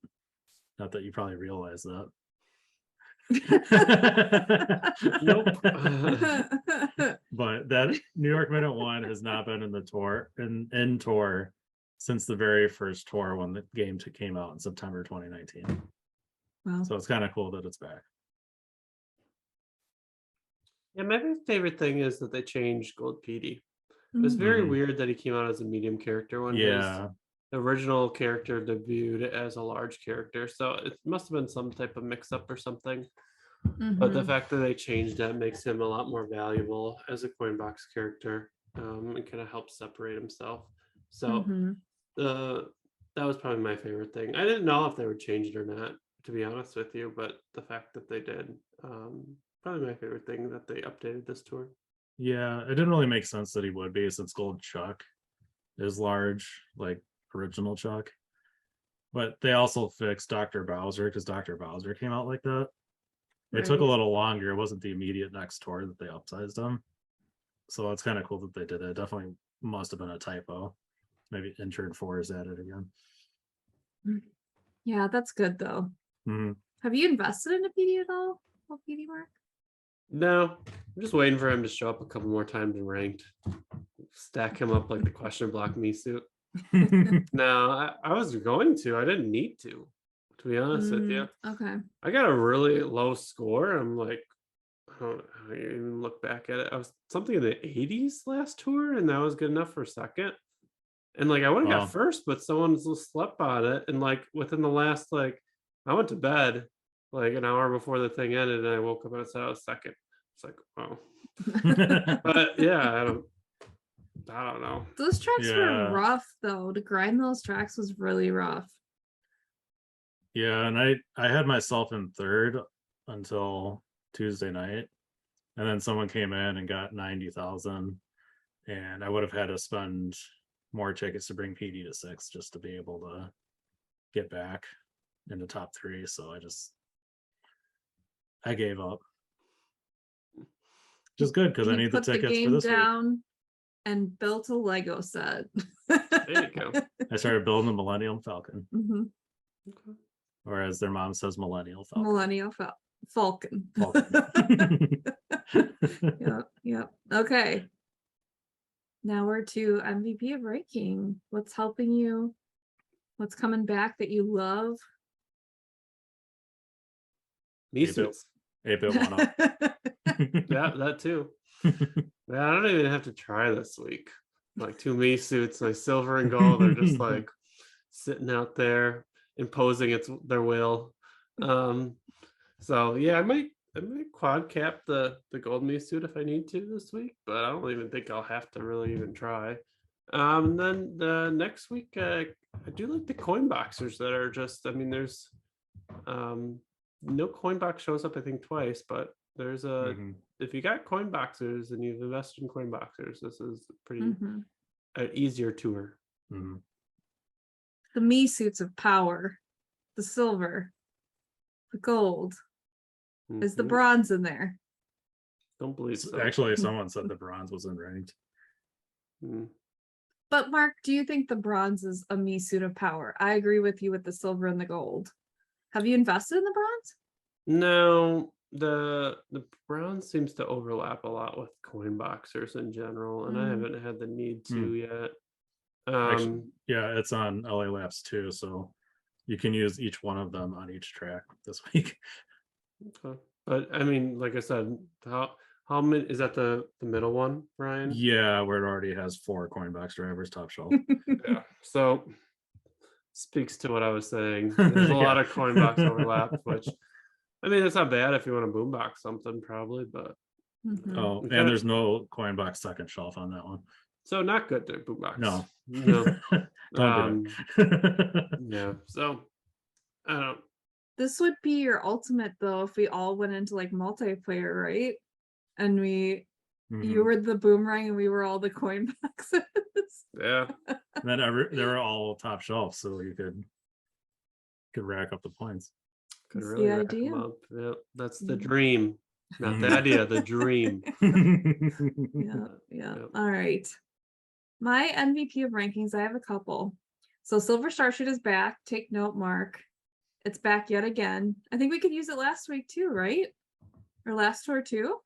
Not that you probably realize that. Nope. But that New York Minute one has not been in the tour in tour since the very first tour when the game came out in September 2019. Wow. So it's kind of cool that it's back. Yeah, my favorite thing is that they changed Gold Petey. It was very weird that he came out as a medium character when his original character debuted as a large character. So it must have been some type of mix-up or something. But the fact that they changed that makes him a lot more valuable as a coin box character, and kind of helps separate himself. So that was probably my favorite thing. I didn't know if they would change it or not. to be honest with you, but the fact that they did, probably my favorite thing that they updated this tour. Yeah, it didn't really make sense that he would be since Gold Chuck is large, like original Chuck. But they also fixed Dr. Bowser because Dr. Bowser came out like that. It took a Right. little longer. It wasn't the immediate next tour that they upsized him. So it's kind of cool that they did it. Definitely must have been a typo. Maybe Intern 4 is added again. Yeah, that's good though. Mhm. Have you invested in a PD at all? PD Mark? No, I'm just waiting for him to show up a couple more times in ranked. Stack him up like the question block Mii suit. No, I was going to. I didn't need to be honest with you. Okay. I got a really low score. I'm like, I didn't even look back at it. I was something in the 80s last tour, and that was good enough for second. And like I would have Wow. got first, but someone slept on it. And like within the last, like I went to bed like an hour before the thing ended, and I woke up and it said I was second. It's like, wow. But yeah, I don't know. Those tracks Yeah. were rough though. To grind those tracks was really rough. Yeah, and I had myself in third until Tuesday night, and then someone came in and got 90,000, and I would have had to spend more tickets to bring PD to 6 just to be able to get back into top 3. So I gave up. Which is good because I You need the put the tickets for game this week. down and built a Lego set. There you go. I started building the Millennium Falcon, Mhm. Okay. or as their mom says, Millennial Falcon. Millennial Falcon. Falcon. Yep. Okay. Now we're to MVP of ranking. What's helping you? What's coming back that you love? Mii suits. 8-bit 1-up. Yeah, that too. Yeah, I don't even have to try this week. Like 2 Mii suits, like silver and gold, they're just like sitting out there imposing their will. So yeah, I might quad cap the gold Mii suit if I need to this week, but I don't even think I'll have to really even try. Then the next week, I do like the coin boxers that are just. I mean, there's no coin box shows up I think twice, but there's a Mhm. if you got coin boxers and you've invested in coin boxers, this is pretty Mhm. an easier tour. Mhm. The Mii suits of power, the silver, the gold. Is the Mhm. bronze in there? Don't believe so. Actually, someone said the bronze wasn't ranked. Mm. But Mark, do you think the bronze is a Mii suit of power? I agree with you with the silver and the gold. Have you invested in the bronze? No, the bronze seems to overlap a lot with coin boxers in general, and I haven't had the need to yet. Actually, yeah, it's on LA Labs too, so you can use each one of them on each track this week. Okay. But I mean, like I said, how many is that the middle one, Ryan? Yeah, where it already has 4 coin box drivers top shelf. Yeah. So speaks to what I was saying. There's a lot Yeah. of coin box overlap, which I mean, it's not bad if you want to boombox something, probably, but Mhm. Oh, Okay. and there's no coin box second shelf on that one. so not good to boombox. No. No. Don't do it. Yeah. So I don't. This would be your ultimate though if we all went into like multiplayer, right? And you Mhm. were the boomerang and we were all the coin boxes. Yeah. And then they were all top shelf, so you could rack up the points. Could That's really the rack 'em idea. up. Yeah. That's the Mhm. dream. Not the Mhm. idea, the dream. Yeah. Yep. All right. My MVP of rankings, I have a couple. So Silver Starship is back. Take note, Mark. It's back yet again. I think we could use it last week too, right? Or last tour too?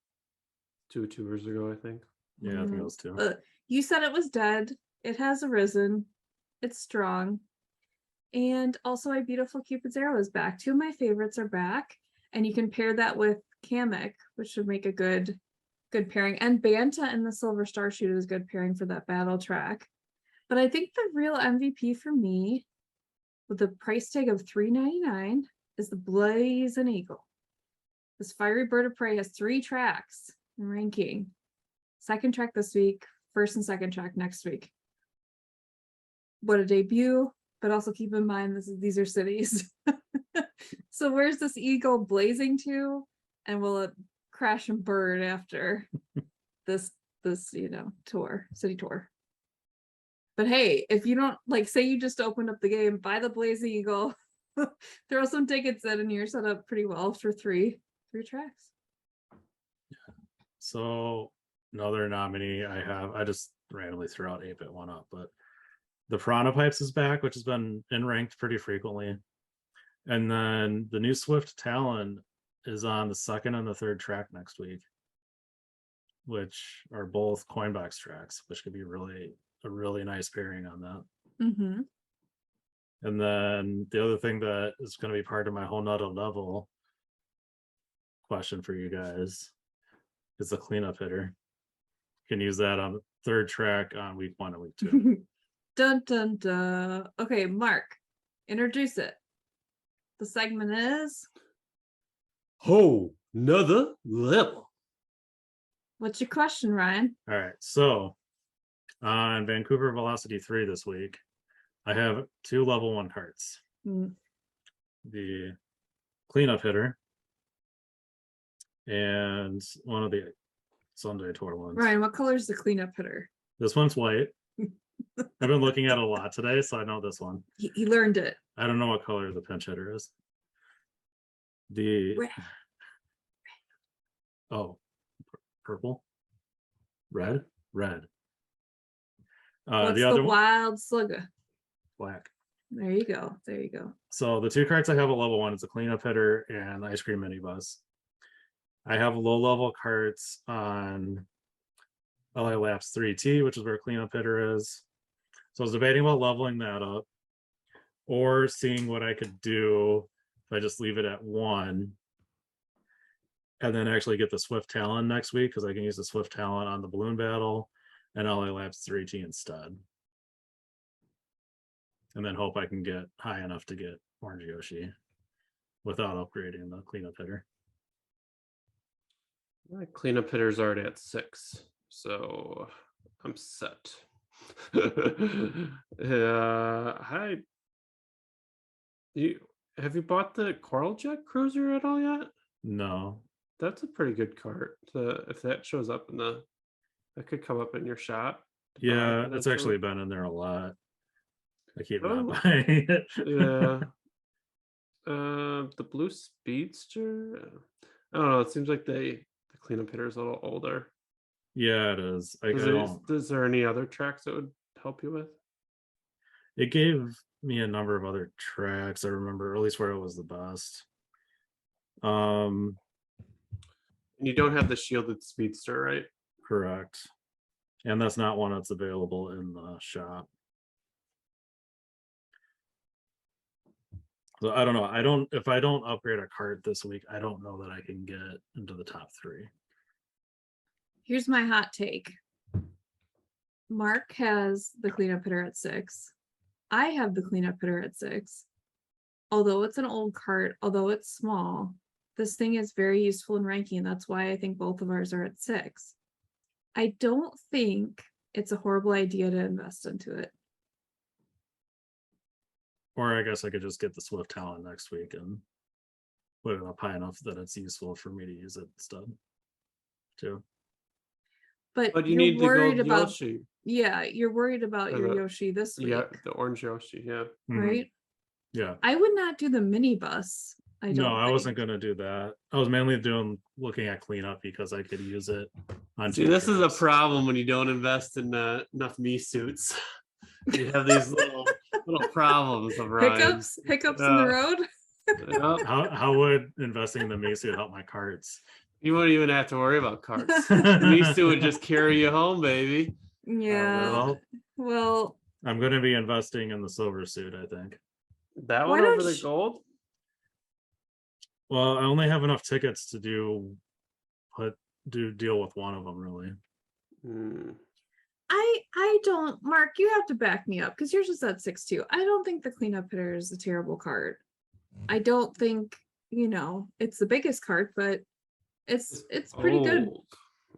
2 tours ago, I think. Yeah, I think it was 2. You said it was dead. It has arisen. It's strong. And also a beautiful Cupid's Arrow is back. 2 of my favorites are back. And you can pair that with Kamek, which should make a good pairing. And Banta and the Silver Star Shoot is good pairing for that battle track. But I think the real MVP for me, with the price tag of $3.99, is the Blazing Eagle. This fiery bird of prey has 3 tracks in ranking. Second track this week, first and second track next week. What a debut! But also keep in mind these are cities. So where's this eagle blazing to? And will it crash and burn after this tour, city tour? But hey, if you don't like, say you just opened up the game, buy the Blazing Eagle, throw some tickets in, and you're set up pretty well for three tracks. So another nominee I just randomly threw out 8-bit one up, but the Piranha Pipes is back, which has been in ranked pretty frequently. And then the new Swift Talon is on the second and the third track next week, which are both Coinbox tracks, which could be a really nice pairing on that. Mm-hmm. And then the other thing that is going to be part of my whole nutty level question for you guys is the cleanup hitter. You can use that on the third track on week 1 and week 2. Dun dun dun. Okay, Mark, introduce it. The segment is Oh, another level. what's your question, Ryan? All right, so on Vancouver Velocity 3 this week, I have 2 level 1 carts. The cleanup hitter and one of the Sunday tour ones. Ryan, what color is the cleanup hitter? This one's white. I've been looking at it a lot today, so I know this one. He learned it. I don't know what color the pinch hitter is. The Red. Purple, red. What's The other the one, wild slugger? black. There you go. So the 2 carts I have a level 1 is a cleanup hitter and ice cream minibus. I have low level carts on LA Laps 3T, which is where cleanup hitter is. So I was debating about leveling that up or seeing what I could do if I just leave it at 1 and then actually get the Swift Talon next week, because I can use the Swift Talon on the balloon battle and LA Laps 3T instead. And then hope I can get high enough to get Orange Yoshi without upgrading the cleanup hitter. My cleanup hitter's already at 6, so I'm set. Hi. Have you bought the Coral Jet Cruiser at all yet? No. That's a pretty good cart. If that shows up that could come up in your shop. Yeah, it's actually been in there a lot. I keep not Oh. buying it. Yeah. The Blue Speedster. I don't know. It seems like the cleanup hitter is a little older. Yeah, it is. Is there any other tracks that would help you with? It gave me a number of other tracks. I remember, at least where it was the best. And you don't have the shielded speedster, right? Correct. And that's not one that's available in the shop. So I don't know. If I don't upgrade a cart this week, I don't know that I can get into the top 3. Here's my hot take. Mark has the cleanup hitter at 6. I have the cleanup hitter at 6. Although it's an old cart, although it's small, this thing is very useful in ranking. That's why I think both of ours are at 6. I don't think it's a horrible idea to invest into it. Or I guess I could just get the Swift Talon next week and put it up high enough that it's useful for me to use it instead, too. But you you're need to worried go about Yoshi. Yeah, you're worried about Or your the- Yoshi this week. Yeah, the orange Yoshi. Yeah. Right? Yeah. I would not do the minibus. I wasn't gonna do that. I was mainly looking at cleanup because I could use it on. See, this is a problem when you don't invest in enough Mii suits. You have these little problems of Hiccups in the road. Yep. How would investing in the Mii suit help my carts? You wouldn't even have to worry about carts. Mii suit would just carry you home, baby. Yeah. Well, I'm going to be investing in the silver suit, I think. That one over the gold? Well, I only have enough tickets to deal with one of them, really. I don't, Mark, you have to back me up because yours is at 6 too. I don't think the cleanup hitter is a terrible card. I don't think, it's the biggest card, but it's pretty good.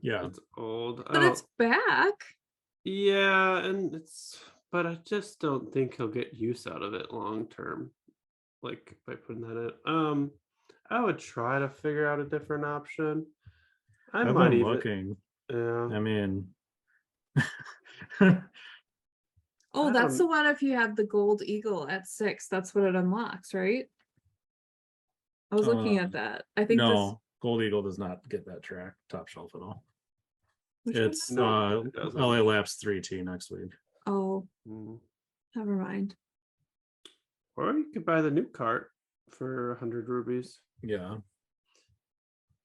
Yeah. It's old. But it's back. Yeah, but I just don't think he'll get use out of it long term. like by putting that in. I would try to figure out a different option. I I've might been even, looking. yeah. I mean, Oh, I that's don't- the one if you have the gold eagle at 6, that's what it unlocks, right? I was looking at that. I think this, no, Gold Eagle does not get that track top shelf at all. which one It's is No, that? it doesn't. LA Labs 3T next week. Oh, Mm. never mind. Or you could buy the new cart for 100 rubies. Yeah.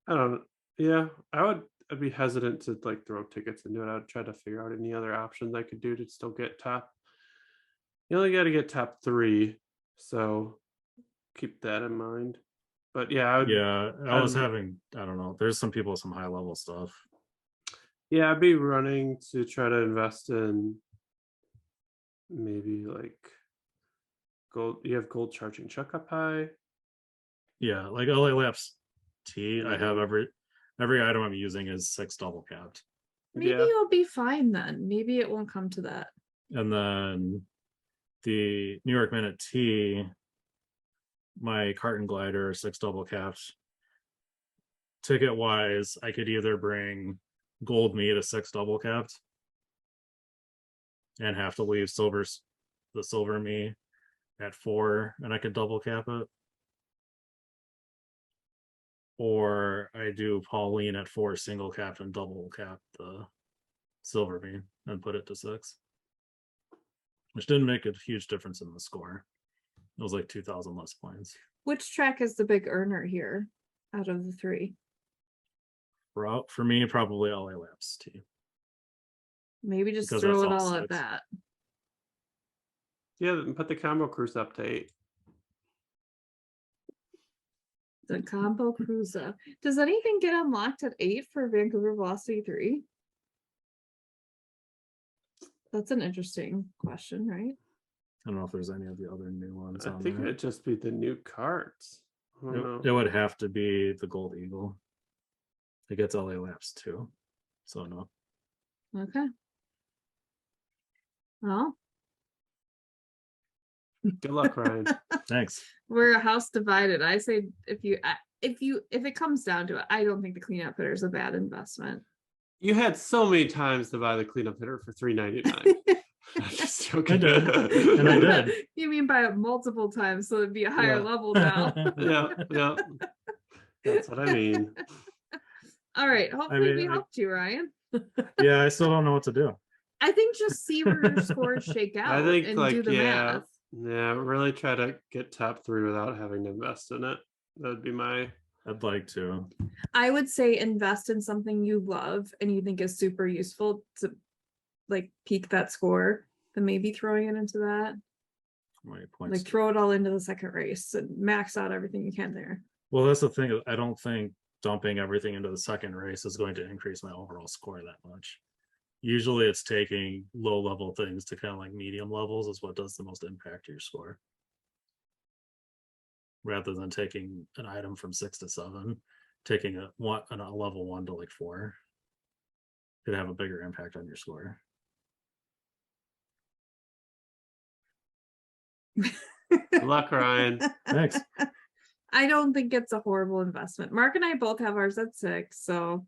I don't. Yeah, I'd be hesitant to like throw tickets into it. I'd try to figure out any other options I could do to still get top. You only got to get top 3, so keep that in mind. But yeah, Yeah. I was I'd- having, I don't know, there's some people with some high level stuff. yeah, I'd be running to try to invest in maybe like gold. You have gold charging chuck up high. Yeah, like LA Labs T, I have Mhm. every item I'm using is 6 double capped. Maybe Yeah, you'll be fine then. Maybe it won't come to that. And then the New York Minute T, my carton glider, 6 double caps. Ticket wise, I could either bring Gold Mii to 6 double capped and have to leave the Silver Mii at 4, and I could double cap it. Or I do Pauline at 4 single cap and double cap the Silver Mii and put it to 6. Which didn't make a huge difference in the score. It was like 2,000 less points. Which track is the big earner here out of the 3? For me, probably LA Labs T. Maybe just Because throw that's it all all at 6. that. yeah. Put the combo cruise up to 8. The combo cruiser. Does anything get unlocked at 8 for Vancouver Velocity 3? That's an interesting question, right? I don't know if there's any of the other new ones I on think there. it'd just be the new carts. I don't know. It would have to be the Gold Eagle. It gets LA Labs too. So no. Okay. Well, Good luck, Ryan. Thanks. we're a house divided. I say if it comes down to it, I don't think the cleanup hitter is a bad investment. You had so many times to buy the cleanup hitter for $3.99. I'm just joking. I did. And I did. You mean by multiple times, so it'd be a higher Yeah. level now. Yeah. That's what I mean. All right. Hopefully we I- helped you, Ryan. Yeah, I still don't know what to do. I think just see where your scores shake out I think and like do the math. yeah, really try to get top 3 without having to invest in it. That'd be my I'd like to. I would say invest in something you love and you think is super useful to like peak that score, then maybe throwing it into that. My points. Like throw it all into the second race and max out everything you can there. Well, that's the thing. I don't think dumping everything into the second race is going to increase my overall score that much. Usually it's taking low level things to kind of like medium levels is what does the most impact to your score. Rather than taking an item from 6 to 7, taking a level 1 to like 4 could have a bigger impact on your score. good luck, Ryan. Thanks. I don't think it's a horrible investment. Mark and I both have ours at 6, so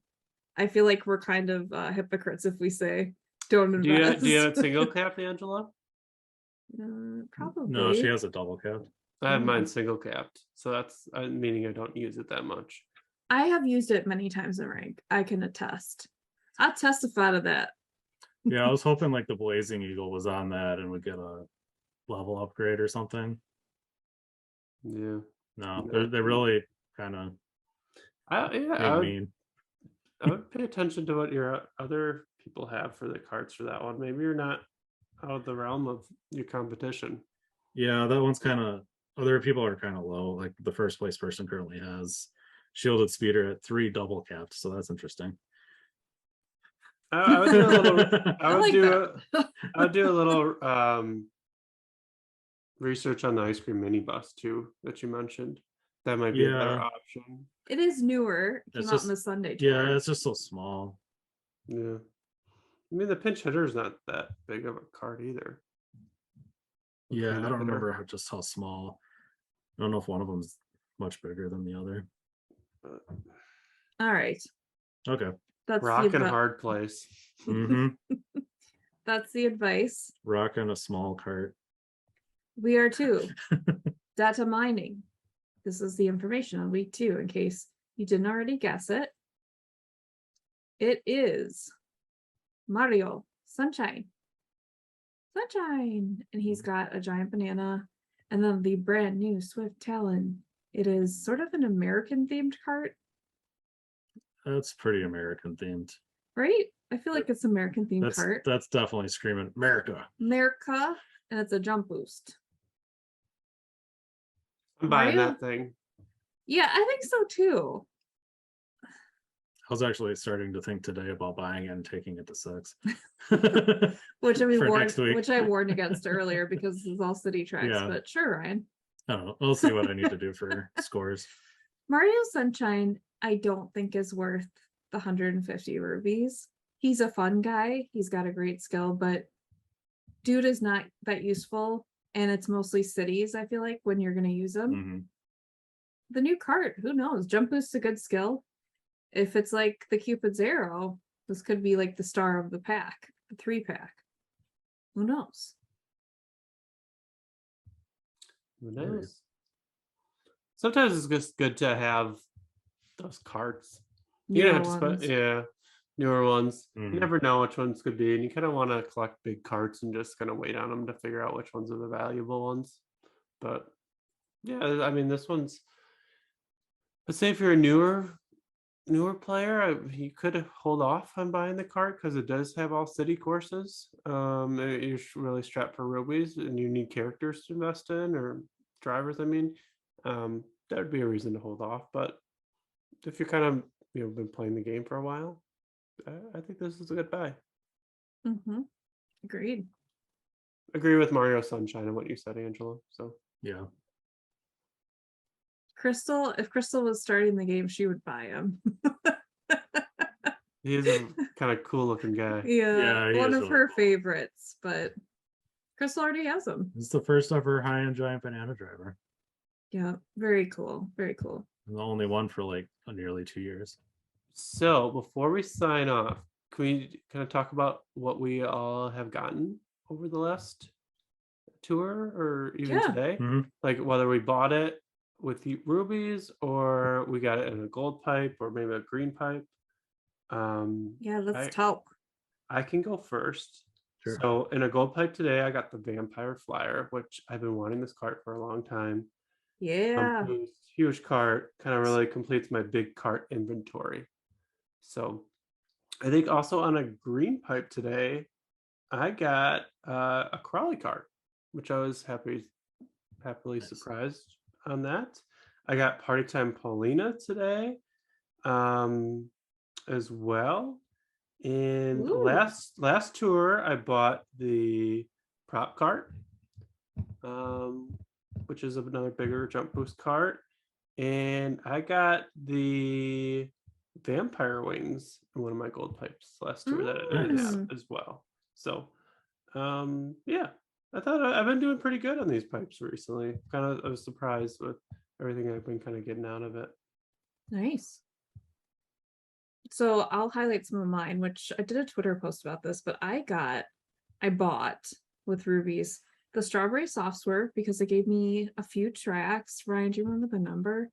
I feel like we're kind of hypocrites if we say don't invest. Do you have a single cap, Angela? Probably. No, she has a double cap. I have mine single capped, so that's meaning I don't use it that much. I have used it many times in rank. I can attest. I'll testify to that. Yeah, I was hoping like the Blazing Eagle was on that and would get a level upgrade or something. Yeah. No, No. they really kind of I mean. would pay attention to what your other people have for the cards for that one. Maybe you're not out of the realm of your competition. Yeah, that one's kind of, other people are kind of low. Like the first place person currently has Shielded Speeder at 3 double capped, so that's interesting. I would do a little. I would do a little research on the ice cream mini bus too that you mentioned. That might be a better Yeah. option. It is newer. It It's came out just- in the Sunday tour. Yeah, it's just so small. Yeah. I mean, the pinch hitter is not that big of a card either. Yeah, I Cleanup don't hitter. remember just how small. I don't know if one of them's much bigger than the other. All right. Okay. That's Rock and the hard place. Mm-hmm. that's the advice. Rock and a small cart. We are too. Data mining. This is the information on week 2, in case you didn't already guess it. It is Mario Sunshine. Sunshine. And he's got a giant banana. And then the brand new Swift Talon. It is sort of an American themed cart, That's pretty American themed. right? I feel like it's American themed cart. That's definitely screaming America. America, and it's a jump boost. I'm buying Mario? that thing. Yeah, I think so too. I was actually starting to think today about buying it and taking it to Six. Which I For warned, next week. which I warned against earlier because it's all city tracks. Yeah. But sure, Ryan. I don't know. We'll see what I need to do for scores. Mario Sunshine, I don't think is worth the 150 rubies. He's a fun guy. He's got a great skill, but dude is not that useful. And it's mostly cities, I feel like, when you're going to use them. Mm-hmm. The new cart, who knows? Jump boost's a good skill. If it's like the Cupid's arrow, this could be like the star of the pack, the 3-pack. Who knows? Who knows? Sometimes it's just good to have those carts. You don't have to ones. yeah, newer ones. Mhm. You never know which ones could be, and you kind of want to collect big carts and just kind of wait on them to figure out which ones are the valuable ones. But yeah, I mean, this one's. Let's say if you're a newer player, you could hold off on buying the cart because it does have all city courses. You're really strapped for rubies, and you need characters to invest in or drivers. I mean, that would be a reason to hold off. But if you're kind of been playing the game for a while, I think this is a good buy. Mm-hmm. Agreed. Agree with Mario Sunshine and what you said, Angela. So Yeah. Crystal, if Crystal was starting the game, she would buy him. he's a kind of cool looking guy. Yeah, he one is of really her cool. favorites, but Crystal already has him. This is the first ever high-end giant banana driver. Yeah, very cool. Very cool. And the only one for like nearly 2 years. So before we sign off, can we kind of talk about what we all have gotten over the last tour or even Yeah. today? Mhm. Like whether we bought it with the rubies or we got it in a gold pipe or maybe a green pipe. Yeah, let's I- talk. I can go first. Sure. So in a gold pipe today, I got the Vampire Flyer, which I've been wanting this cart for a long time. Yeah. Huge cart, kind of really completes my big cart inventory. So I think also on a green pipe today, I got a Crawley cart, which I was happily Nice. surprised on that. I got Party Time Paulina today as well. And Ooh. last tour, I bought the prop cart, which is another bigger jump boost cart. And I got the vampire wings in one of my gold pipes last tour that I didn't have as well. So, yeah, I thought I've been doing pretty good on these pipes recently. I was surprised with everything I've been kind of getting out of it. Nice. So I'll highlight some of mine, which I did a Twitter post about this, but I bought with rubies the strawberry software because it gave me a few tracks. Ryan, do you remember the number?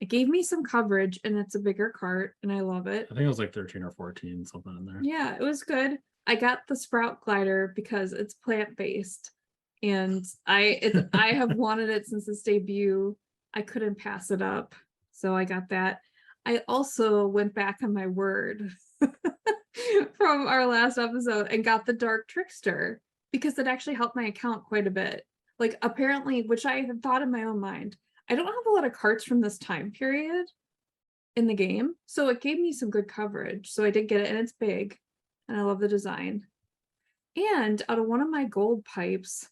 It gave me some coverage and it's a bigger cart and I love it. I think it was like 13 or 14, something in there. Yeah, it was good. I got the sprout glider because it's plant-based and I have wanted it since its debut. I couldn't pass it up. So I got that. I also went back on my word from our last episode and got the Dark Trickster because it actually helped my account quite a bit. Like apparently, which I had thought in my own mind, I don't have a lot of carts from this time period in the game. So it gave me some good coverage. So I did get it and it's big and I love the design. And out of one of my gold pipes,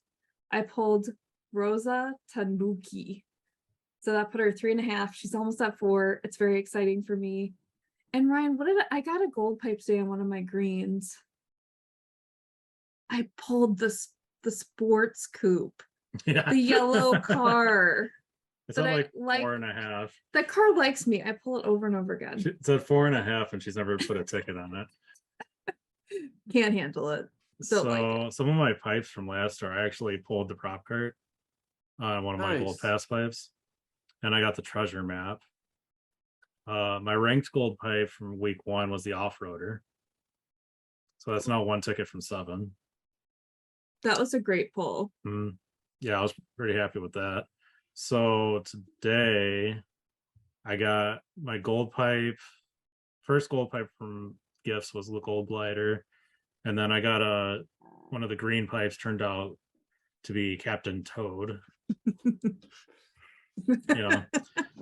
I pulled Rosa Tanuki. So that put her 3.5. She's almost at 4. It's very exciting for me. And Ryan, I got a gold pipe today on one of my greens. I pulled the sports coupe, Yeah. the yellow car. It's But at I like 4.5. that car likes me. I pull it over and over again. It's at 4.5, and she's never put a ticket on it. Can't handle it. Don't like So some of my pipes from last year, I actually pulled the prop cart on one of my gold Nice. pass pipes, and I got the treasure map. My ranked gold pipe from week 1 was the off-roader. So that's now 1 ticket from 7. That was a great pull. Yeah, I was pretty happy with that. So today I got my gold pipe. First gold pipe from gifts was the gold glider. And then I got one of the green pipes turned out to be Captain Toad.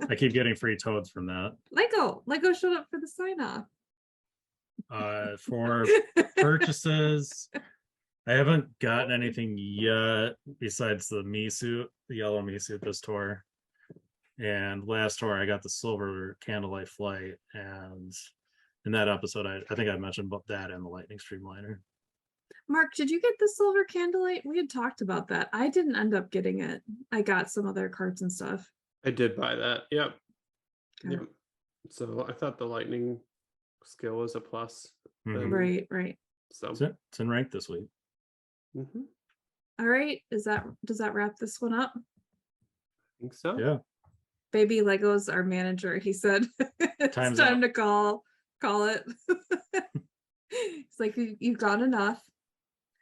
I keep getting free toads from that. Lego showed up for the sign off. For purchases, I haven't gotten anything yet besides the Mii suit, the Yellow Mii suit this tour. And last tour I got the silver candlelight flight, and in that episode I think I mentioned about that and the lightning streamliner. Mark, did you get the silver candlelight? We had talked about that. I didn't end up getting it. I got some other cards and stuff. I did buy that. Yep. Okay. Yep. So I thought the lightning skill was a plus. Right. So It's in rank this week. All right. Does that wrap this one up? I think so. Yeah. Baby Lego's our manager. He said it's Time's time up. to call it. It's like you've got enough.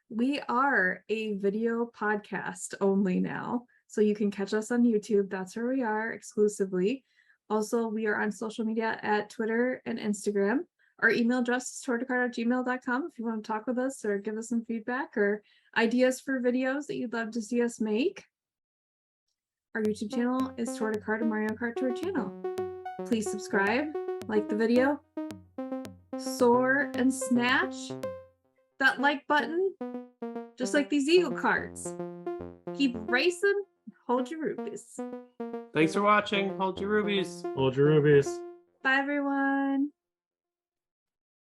We are a video podcast only now, so you can catch us on YouTube. That's where we are exclusively. Also, we are on social media at Twitter and Instagram. Our email address is tourtocard@gmail.com if you want to talk with us or give us some feedback or ideas for videos that you'd love to see us make. Our YouTube channel is Tour de Card and Mario Kart Tour channel. Please subscribe, like the video, soar and snatch that like button, just like these Eagle cards. Keep racing, hold your rubies. Thanks for watching. Hold your rubies. Hold your rubies. Bye, everyone.